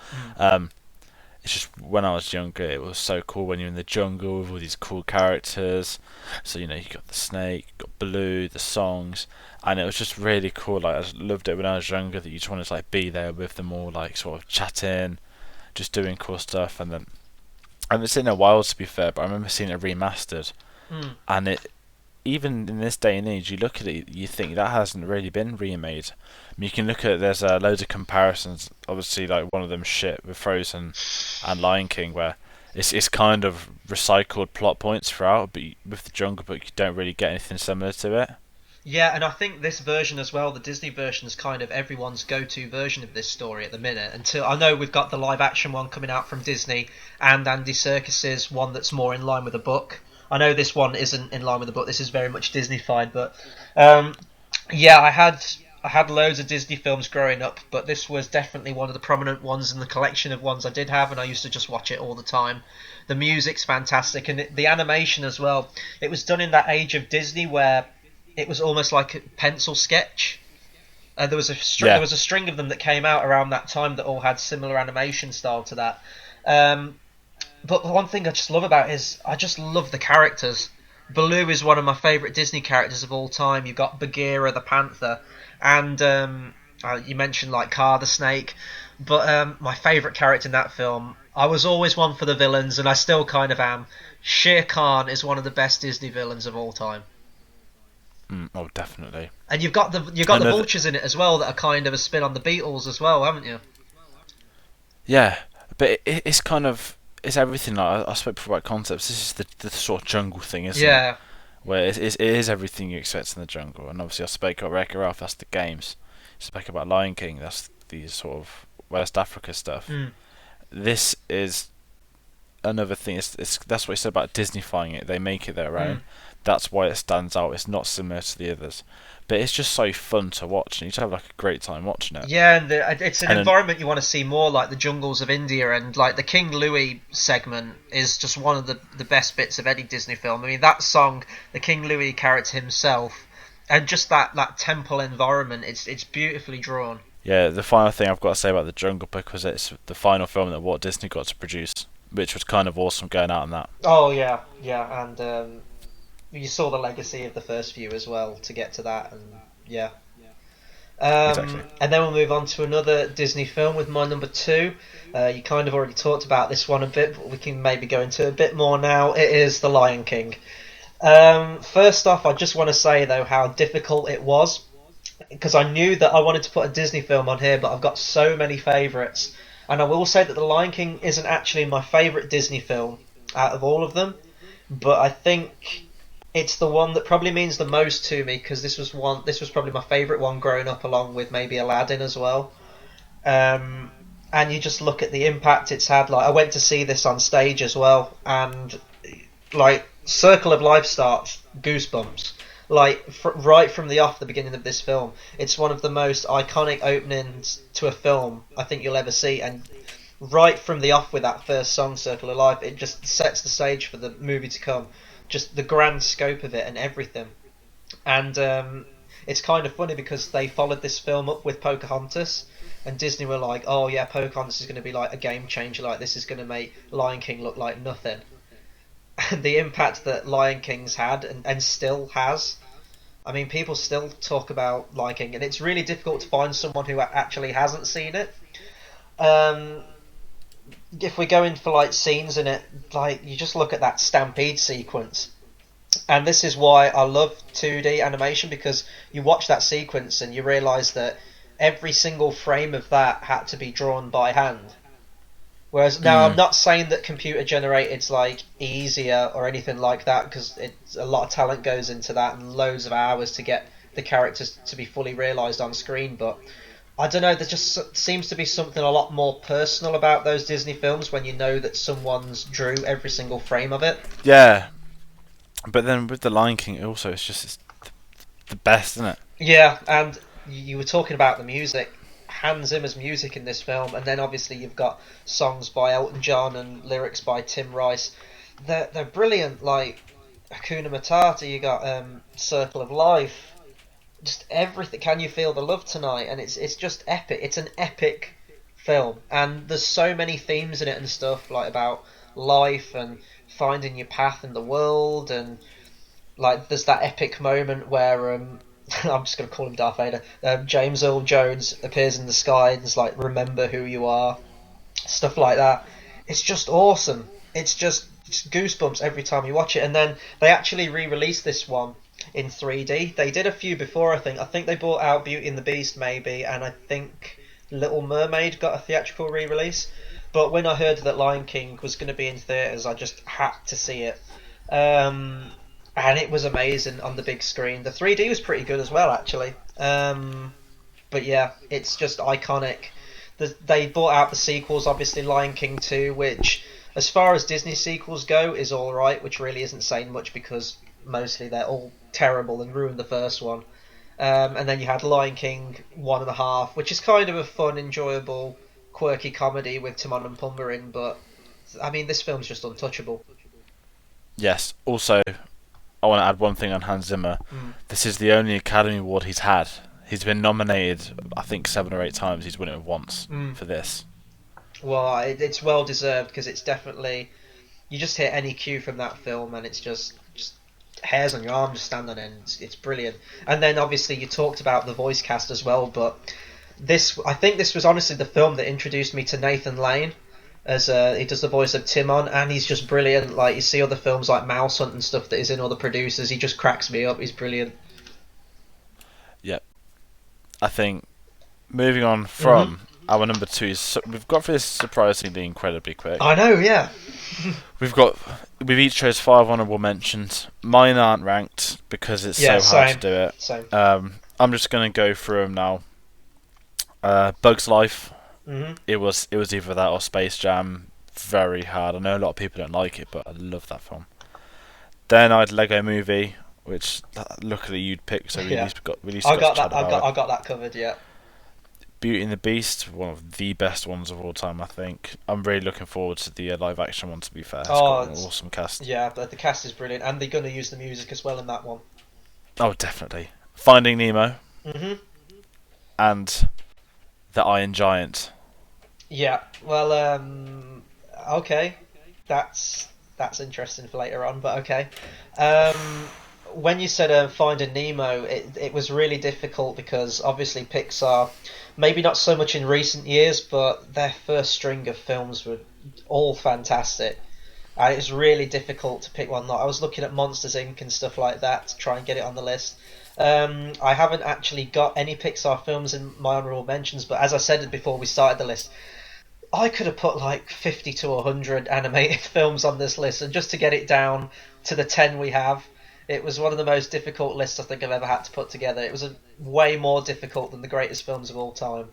it's just when I was younger, it was so cool when you're in the jungle with all these cool characters. So you got the snake, you got Baloo, the songs, and it was just really cool. Like I just loved it when I was younger that you just wanted to like be there with them all, like sort of chatting, just doing cool stuff. And then I haven't seen it in a while to be fair, but I remember seeing it remastered, Mm. and it even in this day and age, you look at it, you think that hasn't really been remade. I mean, you can look at there's loads of comparisons. Obviously, like one of them shit with Frozen and Lion King, where it's kind of recycled plot points throughout, but with the Jungle Book, you don't really get anything similar to it. Yeah, and I think this version as well, the Disney version, is kind of everyone's go-to version of this story at the minute. Until I know we've got the live-action one coming out from Disney, and Andy Serkis's one that's more in line with the book. I know this one isn't in line with the book. This is very much Disneyfied, but um, yeah, I had loads of Disney films growing up, but this was definitely one of the prominent ones in the collection of ones I did have, and I used to just watch it all the time. The music's fantastic, and the animation as well. It was done in that age of Disney where it was almost like a pencil sketch. There Yeah, was a string of them that came out around that time that all had similar animation style to that. Um, but the one thing I just love about it is I just love the characters. Baloo is one of my favourite Disney characters of all time. You've got Bagheera the panther, and you mentioned like Car the snake. But my favourite character in that film, I was always one for the villains, and I still kind of am. Shere Khan is one of the best Disney villains of all time. oh definitely. And you've got the Another, vultures in it as well that are kind of a spin on the Beatles as well, haven't you? yeah, but it's kind of it's everything. Like I spoke before about concepts. This is the sort of jungle thing, isn't it? Yeah. Where it is everything you expect in the jungle. And obviously, I spoke about Wreck-It Ralph. That's the games. I spoke about Lion King. That's the sort of West Africa stuff. Mm. This is another thing. That's what you said about Disneyfying it. They make it their Mm. own. That's why it stands out. It's not similar to the others, but it's just so fun to watch, and you just have like a great time watching it. Yeah, and it's an And then, environment you want to see more, like the jungles of India, and like the King Louis segment is just one of the best bits of any Disney film. I mean, that song, the King Louis character himself, and just that temple environment, it's beautifully drawn. yeah, the final thing I've got to say about the Jungle Book was it's the final film that Walt Disney got to produce, which was kind of awesome going out on that. Oh yeah, yeah, and you saw the legacy of the first few as well to get to that, and yeah. Exactly. And then we'll move on to another Disney film with my number two. You kind of already talked about this one a bit, but we can maybe go into a bit more now. It is The Lion King. First off, I just want to say though how difficult it was because I knew that I wanted to put a Disney film on here, but I've got so many favourites. And I will say that The Lion King isn't actually my favourite Disney film out of all of them, but I think it's the one that probably means the most to me because this was probably my favourite one growing up, along with maybe Aladdin as well. Um, and you just look at the impact it's had. Like I went to see this on stage as well, and like Circle of Life starts goosebumps. Like right from the beginning of this film, it's one of the most iconic openings to a film I think you'll ever see, and right from the off with that first song, Circle of Life, it just sets the stage for the movie to come. Just the grand scope of it and everything. And it's kind of funny because they followed this film up with Pocahontas, and Disney were like, "Oh yeah, Pocahontas is going to be like a game changer. Like this is going to make Lion King look like nothing." And the impact that Lion King's had and still has. I mean, people still talk about Lion King, and it's really difficult to find someone who actually hasn't seen it. Um, if we go in for like scenes in it, like you just look at that stampede sequence, and this is why I love 2D animation because you watch that sequence and you realise that every single frame of that had to be drawn by hand. Whereas now I'm Mm. not saying that computer generated's like easier or anything like that because it's a lot of talent goes into that and loads of hours to get the characters to be fully realised on screen, but I don't know. There just seems to be something a lot more personal about those Disney films when you know that someone's drew every single frame of it. Yeah, but then with the Lion King, also it's the best, isn't it? Yeah, and you were talking about the music. Hans Zimmer's music in this film, and then obviously you've got songs by Elton John and lyrics by Tim Rice. They're brilliant. Like Hakuna Matata, you got Circle of Life, just everything. Can you feel the love tonight? And it's just epic. It's an epic film, and there's so many themes in it and stuff like about life and finding your path in the world, and like there's that epic moment where I'm just gonna call him Darth Vader. James Earl Jones appears in the sky and is like, "Remember who you are," stuff like that. It's just awesome. It's goosebumps every time you watch it. And then they actually re-released this one in 3D. They did a few before, I think. I think they brought out Beauty and the Beast maybe, and I think Little Mermaid got a theatrical re-release. But when I heard that Lion King was going to be in theaters, I just had to see it. Um, and it was amazing on the big screen. The 3D was pretty good as well, actually. But yeah, it's just iconic. They brought out the sequels, obviously Lion King 2, which, as far as Disney sequels go, is alright, which really isn't saying much because mostly they're all terrible and ruined the first one. And then you had Lion King 1.5, which is kind of a fun, enjoyable, quirky comedy with Timon and Pumbaa in, but I mean, this film's just untouchable. Yes. Also, I want to add one thing on Hans Zimmer. Mm. This is the only Academy Award he's had. He's been nominated, I think, 7 or 8 times. He's won it once for this. Well, it's well deserved because it's definitely, you just hear any cue from that film and it's just hairs on your arm just stand on end. It's brilliant. And then obviously you talked about the voice cast as well, but I think this was honestly the film that introduced me to Nathan Lane, as he does the voice of Timon, and he's just brilliant. Like, you see other films like Mouse Hunt and stuff that he's in, other producers, he just cracks me up. He's brilliant. Yep. I think moving on from our number 2 is, we've got through this surprisingly incredibly quick. I know, yeah. We've each chose 5 honourable mentions. Mine aren't ranked because it's so hard to do it. Same. I'm just going to go through them now. Bug's Life. Mm-hmm. It was either that or Space Jam. Very hard. I know a lot of people don't like it, but I love that film. Then I had Lego Movie, which luckily you'd picked, so we at least I got got to that. chat about it. I got that covered. Yeah. Beauty and the Beast, one of the best ones of all time, I think. I'm really looking forward to the live action one, to be fair. It's got an awesome cast. Yeah, but the cast is brilliant, and they're going to use the music as well in that one. Oh, definitely. Finding Nemo Mm-hmm. and The Iron Giant. Yeah. Well, okay. That's interesting for later on, but okay. When you said Finding Nemo, it was really difficult because obviously Pixar, maybe not so much in recent years, but their first string of films were all fantastic. And it was really difficult to pick one. Like, I was looking at Monsters Inc. and stuff like that to try and get it on the list. I haven't actually got any Pixar films in my honourable mentions, but as I said before we started the list, I could have put like 50 to 100 animated films on this list, and just to get it down to the 10 we have, it was one of the most difficult lists I think I've ever had to put together. It was way more difficult than the greatest films of all time.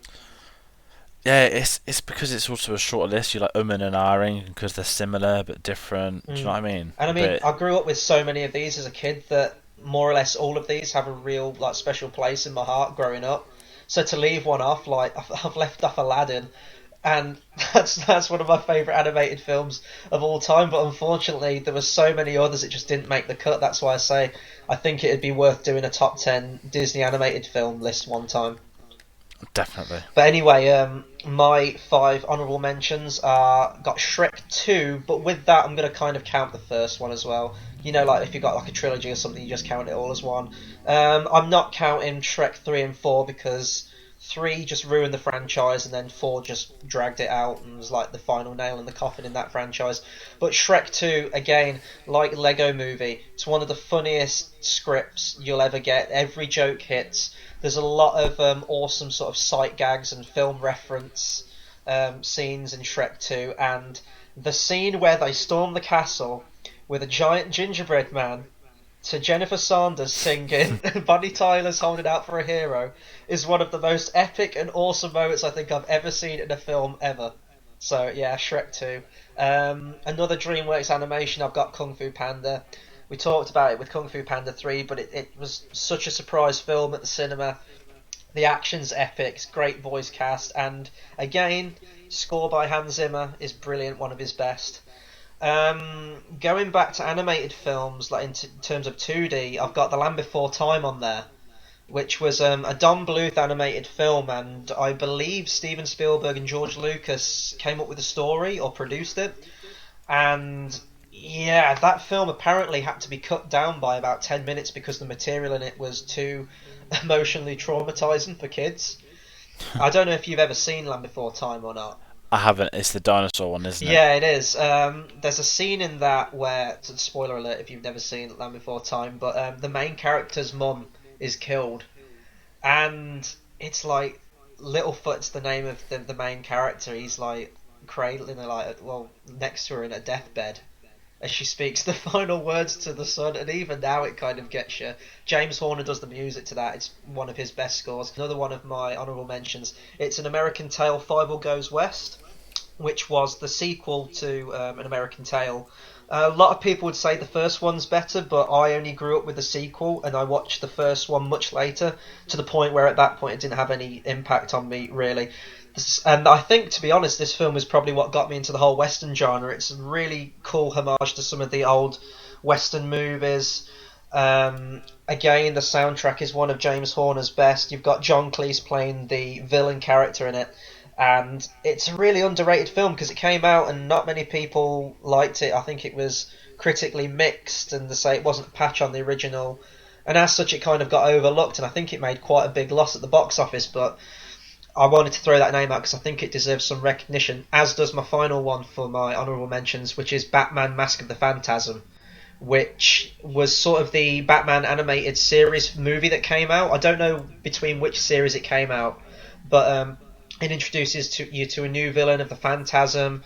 Yeah, it's because it's also a shorter list. You're like and ahhing because they're similar but different. Do you know what I mean? And I mean, I grew up with so many of these as a kid that more or less all of these have a real like special place in my heart growing up. So to leave one off, like I've left off Aladdin, and that's one of my favourite animated films of all time. But unfortunately, there were so many others it just didn't make the cut. That's why I say I think it'd be worth doing a top 10 Disney animated film list one time. Definitely. But anyway, my 5 honourable mentions are got Shrek 2, but with that I'm going to kind of count the first one as well. You know, like if you got like a trilogy or something, you just count it all as one. I'm not counting Shrek 3 and 4 because 3 just ruined the franchise and then 4 just dragged it out and was like the final nail in the coffin in that franchise. But Shrek 2, again, like Lego Movie, it's one of the funniest scripts you'll ever get. Every joke hits. There's a lot of awesome sort of sight gags and film reference scenes in Shrek 2, and the scene where they storm the castle with a giant gingerbread man to Jennifer Saunders singing Bonnie Tyler's Holding Out for a Hero is one of the most epic and awesome moments I think I've ever seen in a film ever. So yeah, Shrek 2. Another DreamWorks animation, I've got Kung Fu Panda. We talked about it with Kung Fu Panda 3, but it was such a surprise film at the cinema. The action's epic, it's great voice cast, and again, score by Hans Zimmer is brilliant, one of his best. Going back to animated films, like in terms of 2D, I've got The Land Before Time on there, which was a Don Bluth animated film, and I believe Steven Spielberg and George Lucas came up with the story or produced it. And yeah, that film apparently had to be cut down by about 10 minutes because the material in it was too emotionally traumatizing for kids. I don't know if you've ever seen Land Before Time or not. I haven't. It's the dinosaur one, isn't it? Yeah, it is. There's a scene in that where, spoiler alert if you've never seen Land Before Time, but the main character's mum is killed, and it's like Littlefoot's the name of the main character. He's like cradling her, like, well, next to her in a deathbed, as she speaks the final words to the son, and even now it kind of gets you. James Horner does the music to that. It's one of his best scores. Another one of my honourable mentions. It's An American Tail, Fievel Goes West, which was the sequel to An American Tail. A lot of people would say the first one's better, but I only grew up with the sequel, and I watched the first one much later, to the point where at that point it didn't have any impact on me, really. And I think, to be honest, this film is probably what got me into the whole Western genre. It's a really cool homage to some of the old Western movies. Again, the soundtrack is one of James Horner's best. You've got John Cleese playing the villain character in it. And it's a really underrated film because it came out and not many people liked it. I think it was critically mixed, and they say it wasn't a patch on the original. And as such, it kind of got overlooked, and I think it made quite a big loss at the box office. But I wanted to throw that name out because I think it deserves some recognition, as does my final one for my honourable mentions, which is Batman Mask of the Phantasm, which was sort of the Batman animated series movie that came out. I don't know between which series it came out, but it introduces you to a new villain of the Phantasm,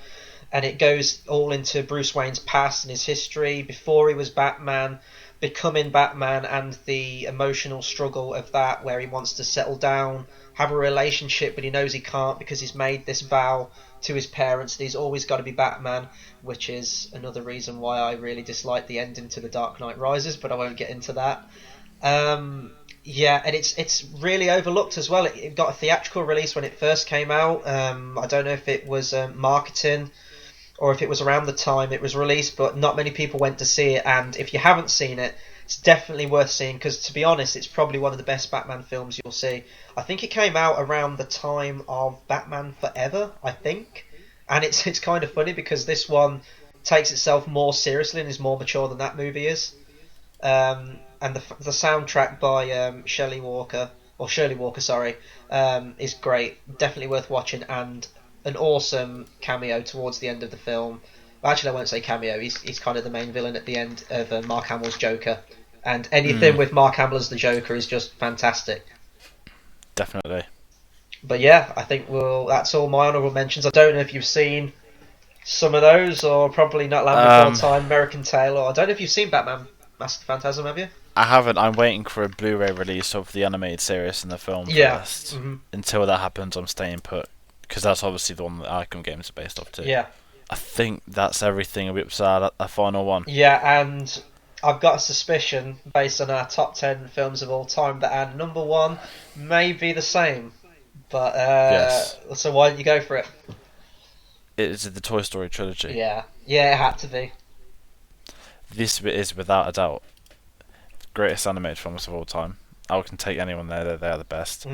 and it goes all into Bruce Wayne's past and his history before he was Batman, becoming Batman, and the emotional struggle of that, where he wants to settle down, have a relationship, but he knows he can't because he's made this vow to his parents that he's always got to be Batman, which is another reason why I really dislike the ending to The Dark Knight Rises, but I won't get into that. Yeah, and it's really overlooked as well. It got a theatrical release when it first came out. I don't know if it was marketing or if it was around the time it was released, but not many people went to see it. And if you haven't seen it, it's definitely worth seeing because, to be honest, it's probably one of the best Batman films you'll see. I think it came out around the time of Batman Forever, I think. And it's kind of funny because this one takes itself more seriously and is more mature than that movie is. And the soundtrack by Shirley Walker, sorry, is great. Definitely worth watching, and an awesome cameo towards the end of the film. Well, actually, I won't say cameo. He's kind of the main villain at the end of Mark Hamill's Joker, and anything with Mark Hamill as the Joker is just fantastic. Definitely. But yeah, I think that's all my honourable mentions. I don't know if you've seen some of those, or probably not Land Before Time, American Tail, or I don't know if you've seen Batman Mask of the Phantasm, have you? I haven't. I'm waiting for a Blu-ray release of the animated series and the film first. Mm-hmm. Until that happens, I'm staying put because that's obviously the one that Arkham games are based off too. Yeah. I think that's everything. A bit sad. A final one. Yeah, and I've got a suspicion based on our top 10 films of all time that our number one may be the same. But yes. So why don't you go for it? It is the Toy Story trilogy. Yeah, it had to be. This is without a doubt greatest animated films of all time. I can take anyone there; they are the best.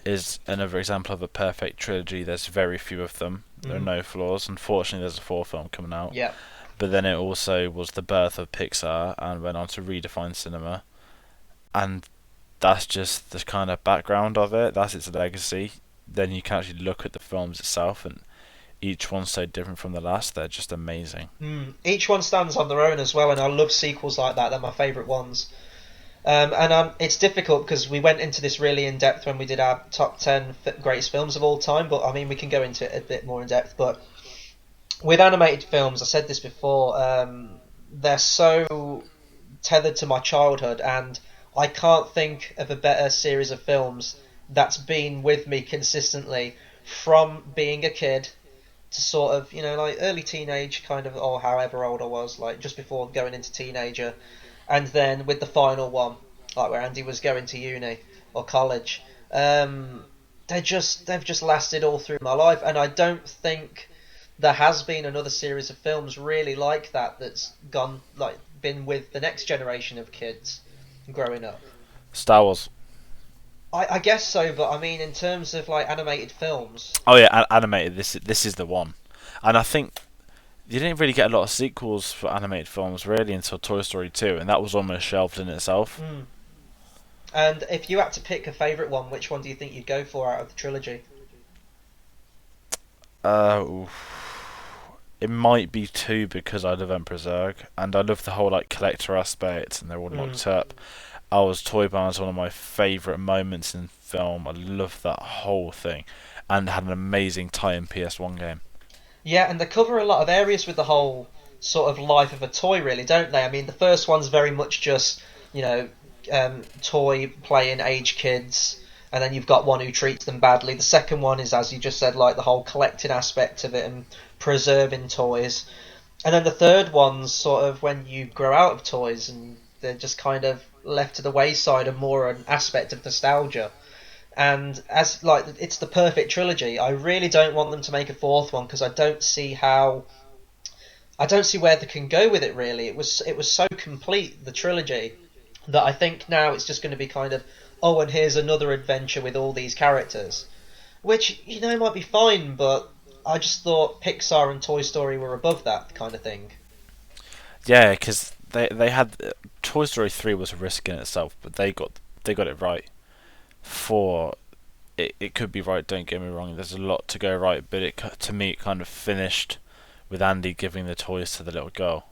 Is another example of a perfect trilogy. There's very few of them. There are no flaws. Unfortunately, there's a fourth film coming out. Yeah. But then it also was the birth of Pixar and went on to redefine cinema. And that's just the kind of background of it. That's its legacy. Then you can actually look at the films itself, and each one's so different from the last. They're just amazing. Each one stands on their own as well, and I love sequels like that. They're my favourite ones. It's difficult because we went into this really in depth when we did our top 10 greatest films of all time, but I mean we can go into it a bit more in depth. But with animated films, I said this before, they're so tethered to my childhood, and I can't think of a better series of films that's been with me consistently from being a kid to sort of, like early teenage kind of, or however old I was, like just before going into teenager. And then with the final one, like where Andy was going to uni or college, they've just lasted all through my life, and I don't think there has been another series of films really like that that's been with the next generation of kids growing up. Star Wars. I guess so, but I mean, in terms of like animated films, Oh yeah, animated. This is the one, and I think you didn't really get a lot of sequels for animated films really until Toy Story 2, and that was almost shelved in itself. mm. And if you had to pick a favourite one, which one do you think you'd go for out of the trilogy? It might be 2 because I love Emperor Zurg, and I love the whole like collector aspect, and they're all Mm. locked up. I was Toy Barn is one of my favourite moments in film. I love that whole thing, and had an amazing tie-in PS1 game. Yeah, and they cover a lot of areas with the whole sort of life of a toy, really, don't they? I mean, the first one's very much just, you know, toy playing age kids, and then you've got one who treats them badly. The second one is, as you just said, like the whole collecting aspect of it and preserving toys. And then the third one's sort of when you grow out of toys and they're just kind of left to the wayside and more an aspect of nostalgia. And as like it's the perfect trilogy. I really don't want them to make a fourth one because I don't see where they can go with it. Really, it was so complete, the trilogy, that I think now it's just going to be kind of, oh, and here's another adventure with all these characters, which might be fine, but I just thought Pixar and Toy Story were above that kind of thing. Yeah, because they had Toy Story 3 was a risk in itself, but they got it right. 4, it could be right. Don't get me wrong. There's a lot to go right, but to me it kind of finished with Andy giving the toys to the little girl.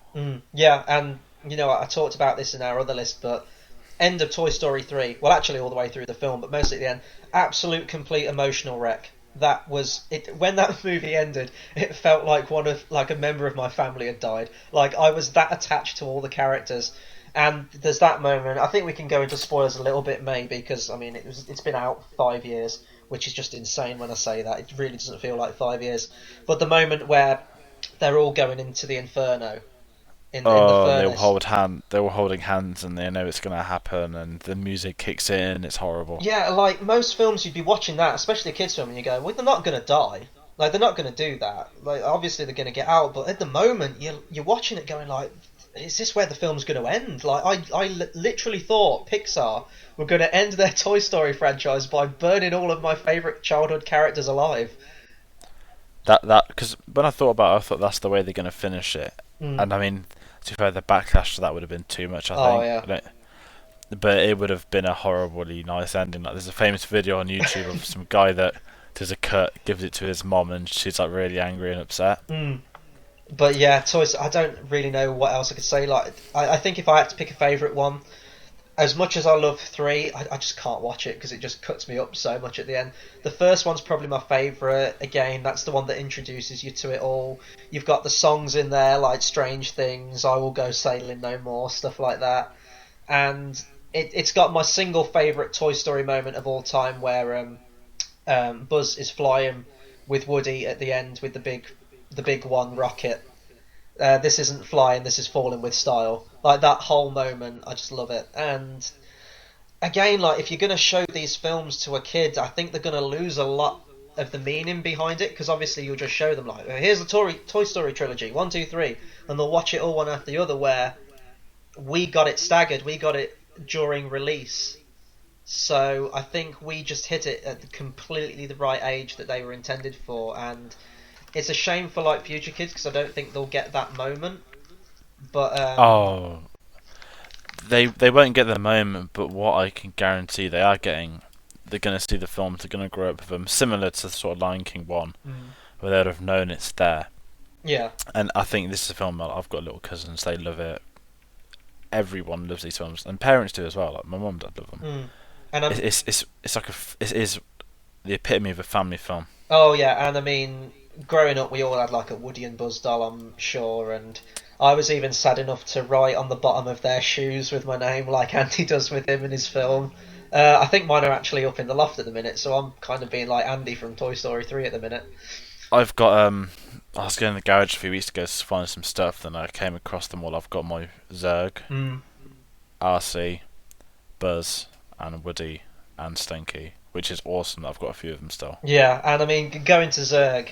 Yeah, and I talked about this in our other list, but end of Toy Story 3, well, actually all the way through the film, but mostly at the end, absolute complete emotional wreck. That was it. When that movie ended, it felt like like a member of my family had died. Like I was that attached to all the characters. And there's that moment. I think we can go into spoilers a little bit, maybe, because I mean it's been out 5 years, which is just insane when I say that. It really doesn't feel like 5 years. But the moment where they're all going into the inferno in the Oh, and furnace. they were holding hands, and they know it's gonna happen, and the music kicks in. It's horrible. Yeah, like most films, you'd be watching that, especially a kids' film, and you go, "Well, they're not gonna die. Like they're not gonna do that. Like obviously they're gonna get out." But at the moment, you're watching it, going like, "Is this where the film's gonna end?" Like literally thought Pixar were gonna end their Toy Story franchise by burning all of my favorite childhood characters alive. That because when I thought about it, I thought that's the way they're gonna finish it. Mm. And I mean, to be fair, the backlash to that would have been too much. I Oh think. yeah. But it would have been a horribly nice ending. Like, there's a famous video on YouTube of some guy that does a cut, gives it to his mom, and she's like really angry and upset. Mm. But yeah, Toys. I don't really know what else I could say. Like, I think if I had to pick a favourite one, as much as I love 3, I just can't watch it because it just cuts me up so much at the end. The first one's probably my favourite. Again, that's the one that introduces you to it all. You've got the songs in there like Strange Things, I Will Go Sailing No More, stuff like that. And it's got my single favourite Toy Story moment of all time where Buzz is flying with Woody at the end with the big one rocket. This isn't flying, this is falling with style. Like that whole moment, I just love it. And again, like if you're going to show these films to a kid, I think they're going to lose a lot of the meaning behind it because obviously you'll just show them like, here's the Toy Story trilogy, one, two, three, and they'll watch it all one after the other. Where we got it staggered, we got it during release. So I think we just hit it at completely the right age that they were intended for, and it's a shame for like future kids because I don't think they'll get that moment. But Oh, they won't get the moment, but what I can guarantee they are getting, they're gonna see the films, they're gonna grow up with them, similar to the sort of Lion King one, mm, where they'd have known it's there. yeah, And I think this is a film that I've got little cousins, they love it. Everyone loves these films, and parents do as well. Like my mum and dad love them. mm. and I'm It's like it is the epitome of a family film. Oh yeah, and I mean, growing up, we all had like a Woody and Buzz doll, I'm sure, and I was even sad enough to write on the bottom of their shoes with my name, like Andy does with him in his film. I think mine are actually up in the loft at the minute, so I'm kind of being like Andy from Toy Story 3 at the minute. I've got I was going to the garage a few weeks ago to find some stuff, then I came across them all. I've got my Zerg, Mm. RC, Buzz, and Woody, and Stinky, which is awesome. That I've got a few of them still. Yeah, and I mean, going to Zurg,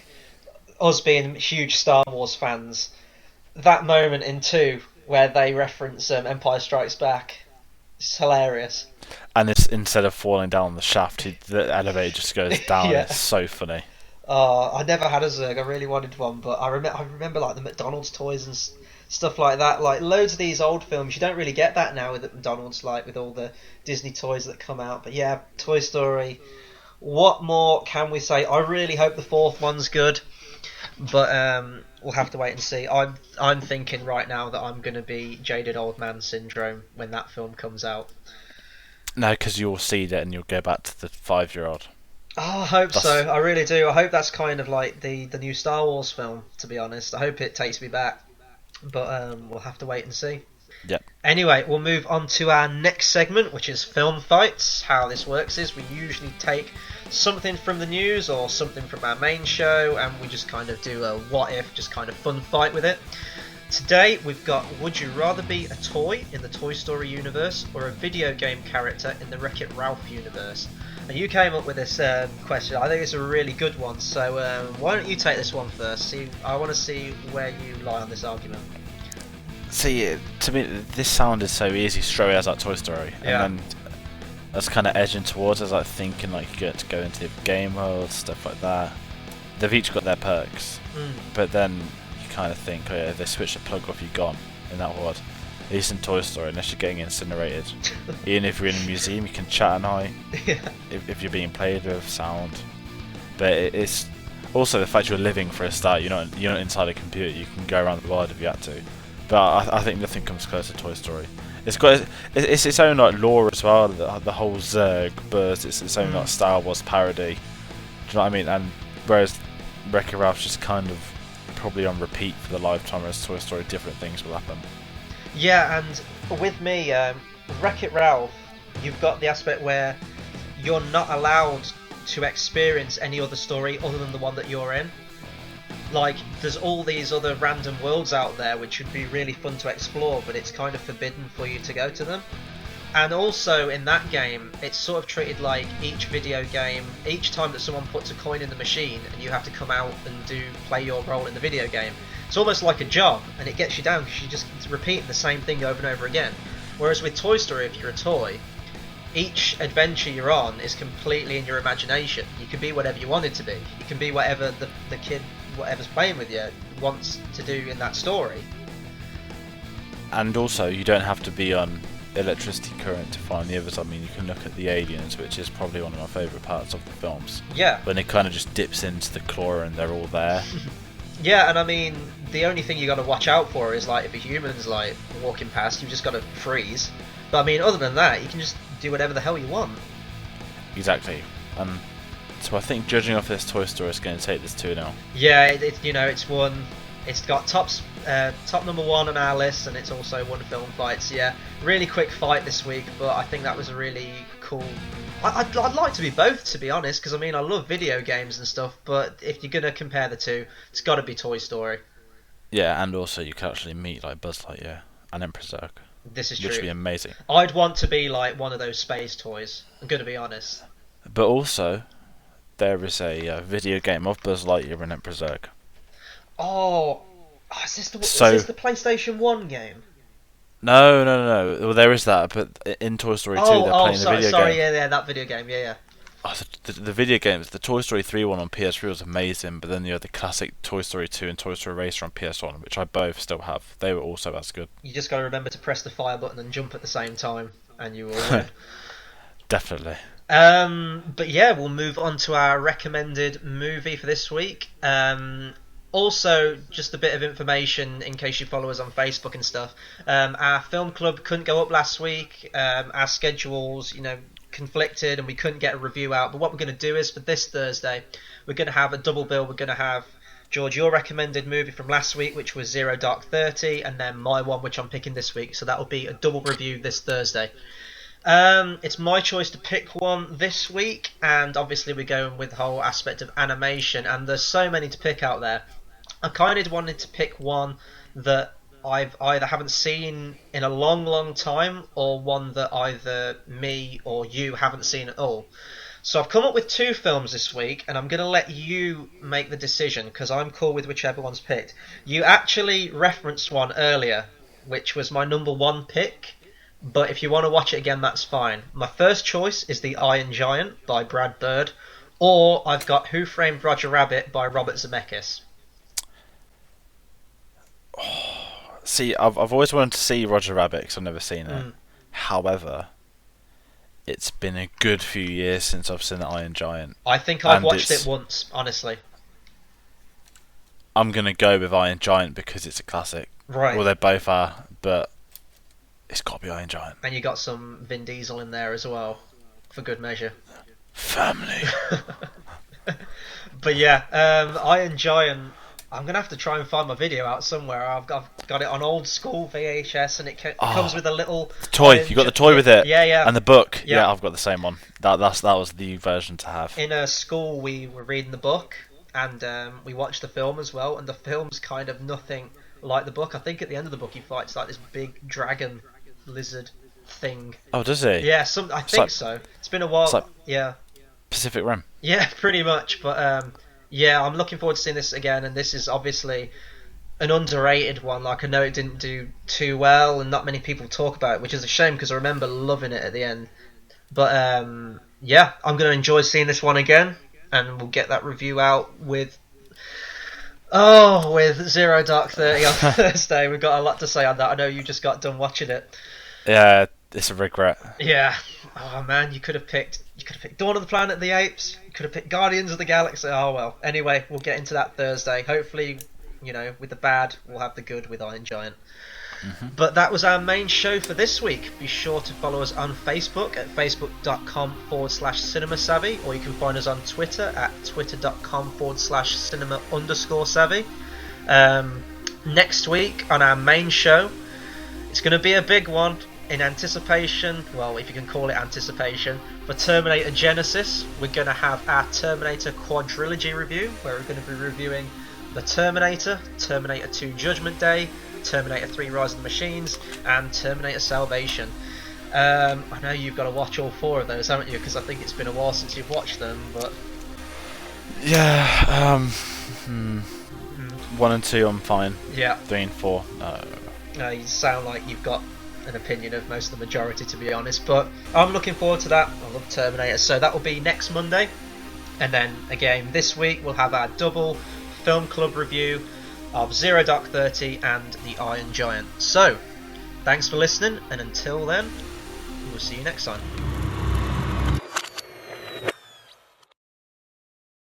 us being huge Star Wars fans, that moment in 2 where they reference Empire Strikes Back, It's hilarious. And it's instead of falling down the shaft, the elevator just goes down. Yeah. It's so funny. I never had a Zerg. I really wanted one, but I remember like the McDonald's toys and stuff like that. Like loads of these old films, you don't really get that now with the McDonald's, like with all the Disney toys that come out. But yeah, Toy Story. What more can we say? I really hope the fourth one's good, but we'll have to wait and see. I'm thinking right now that I'm gonna be jaded old man syndrome when that film comes out. No, because you'll see that and you'll go back to the 5-year-old. Oh, I hope That's so. I really do. I hope that's kind of like the new Star Wars film. To be honest, I hope it takes me back. But we'll have to wait and see. Yep. Anyway, we'll move on to our next segment, which is film fights. How this works is we usually take something from the news or something from our main show, and we just kind of do a what if, just kind of fun fight with it. Today we've got: would you rather be a toy in the Toy Story universe or a video game character in the Wreck-It Ralph universe? And you came up with this question. I think it's a really good one. So why don't you take this one first? I want to see where you lie on this argument. See, to me, this sounded so easy straight away as like Toy Story, Yeah. and then I was kind of edging towards. I was like thinking like you get to go into the game world, stuff like that. They've each got their perks, but then you kind of think, oh yeah, if they switch the plug off, you're gone in that world. At least in Toy Story, unless you're getting incinerated. Even if you're in a museum, you can chat and high. Yeah. If you're being played with, sound. But it's also the fact you're living for a start. You're not inside a computer. You can go around the world if you had to. But I think nothing comes close to Toy Story. It's got its own like lore as well. The whole Zurg Buzz. It's its own like Star Wars parody. Do you know what I mean? And whereas Wreck-It Ralph's just kind of probably on repeat for the lifetime, whereas Toy Story, different things will happen. Yeah, and with me, Wreck-It Ralph, you've got the aspect where you're not allowed to experience any other story other than the one that you're in. Like, there's all these other random worlds out there which would be really fun to explore, but it's kind of forbidden for you to go to them. And also in that game, it's sort of treated like each video game, each time that someone puts a coin in the machine and you have to come out and play your role in the video game, it's almost like a job, and it gets you down because you're just repeating the same thing over and over again. Whereas with Toy Story, if you're a toy, each adventure you're on is completely in your imagination. You can be whatever you want it to be. You can be whatever the kid, whatever's playing with you, wants to do in that story. And also, you don't have to be on electricity current to find the others. I mean, you can look at the aliens, which is probably one of my favourite parts of the films. Yeah. When it kind of just dips into the claw and they're all there. Yeah, and I mean, the only thing you got to watch out for is like if a human's like walking past, you just got to freeze. But I mean, other than that, you can just do whatever the hell you want. Exactly. So I think judging off this Toy Story is going to take this 2-0. Yeah, it's won. It's got top number one on our list, and it's also won film fights. Yeah, really quick fight this week, but I think that was a really cool. I'd like to be both, to be honest, because I mean I love video games and stuff. But if you're gonna compare the two, it's got to be Toy Story. Yeah, and also you can actually meet like Buzz Lightyear and Emperor Zurg. This is Which would be true. amazing. I'd want to be like one of those space toys. I'm gonna be honest. But also, there is a video game of Buzz Lightyear and Emperor Zurg. Oh, is So- this the PlayStation 1 game? No. Well, there is that, but in Toy Story 2, they're playing the video game. Yeah, that video game, yeah. Oh, the video games, the Toy Story 3 one on PS3 was amazing, but then you had the classic Toy Story 2 and Toy Story Racer on PS1, which I both still have. They were also as good. You just got to remember to press the fire button and jump at the same time, and you will win. Definitely. But yeah, we'll move on to our recommended movie for this week. Also, just a bit of information in case you follow us on Facebook and stuff. Our film club couldn't go up last week. Our schedules, conflicted, and we couldn't get a review out. But what we're going to do is for this Thursday, we're going to have a double bill. We're going to have George, your recommended movie from last week, which was Zero Dark 30, and then my one, which I'm picking this week. So that will be a double review this Thursday. It's my choice to pick one this week, and obviously we're going with the whole aspect of animation, and there's so many to pick out there. I kind of wanted to pick one that I've either haven't seen in a long time, or one that either me or you haven't seen at all. So I've come up with two films this week, and I'm going to let you make the decision, because I'm cool with whichever one's picked. You actually referenced one earlier, which was my number one pick, but if you want to watch it again, that's fine. My first choice is The Iron Giant by Brad Bird, or I've got Who Framed Roger Rabbit by Robert Zemeckis. See, I've always wanted to see Roger Rabbit because I've never seen it. However, it's been a good few years since I've seen The Iron Giant. I think I've watched it once, honestly. I'm going to go with Iron Giant because it's a classic. Right. Well, they both are, but it's got to be Iron Giant. And you got some Vin Diesel in there as well, for good measure. Family. But yeah, Iron Giant, I'm going to have to try and find my video out somewhere. I've got it on old school VHS, and it comes with a little... toy. You got the toy with it? Yeah, yeah. And the book? Yeah, I've got the same one. That was the version to have. In a school, we were reading the book, and we watched the film as well, and the film's kind of nothing like the book. I think at the end of the book he fights like this big dragon lizard thing. Oh, does he? Yeah, I think so. It's been a while. It's like yeah. Pacific Rim. Yeah, pretty much. But yeah, I'm looking forward to seeing this again, and this is obviously an underrated one. Like, I know it didn't do too well, and not many people talk about it, which is a shame because I remember loving it at the end. But yeah, I'm going to enjoy seeing this one again, and we'll get that review out with Zero Dark 30 on Thursday. We've got a lot to say on that. I know you just got done watching it. Yeah, it's a regret. Yeah. Oh man, you could have picked Dawn of the Planet of the Apes. You could have picked Guardians of the Galaxy. Oh well. Anyway, we'll get into that Thursday. Hopefully, with the bad, we'll have the good with Iron Giant. But that was our main show for this week. Be sure to follow us on Facebook at facebook.com/cinemasavvy, or you can find us on Twitter at twitter.com/cinema_savvy. Next week on our main show, it's going to be a big one in anticipation, well, if you can call it anticipation, for Terminator Genisys. We're going to have our Terminator quadrilogy review, where we're going to be reviewing The Terminator, Terminator 2 Judgment Day, Terminator 3 Rise of the Machines, and Terminator Salvation. I know you've got to watch all four of those, haven't you? Because I think it's been a while since you've watched them, but... Yeah, 1 and 2 I'm fine. Yeah. 3 and 4, no. You sound like you've got an opinion of most of the majority, to be honest, but I'm looking forward to that. I love Terminator, so that will be next Monday. And then again this week we'll have our double film club review of Zero Dark 30 and The Iron Giant. So thanks for listening, and until then, we'll see you next time.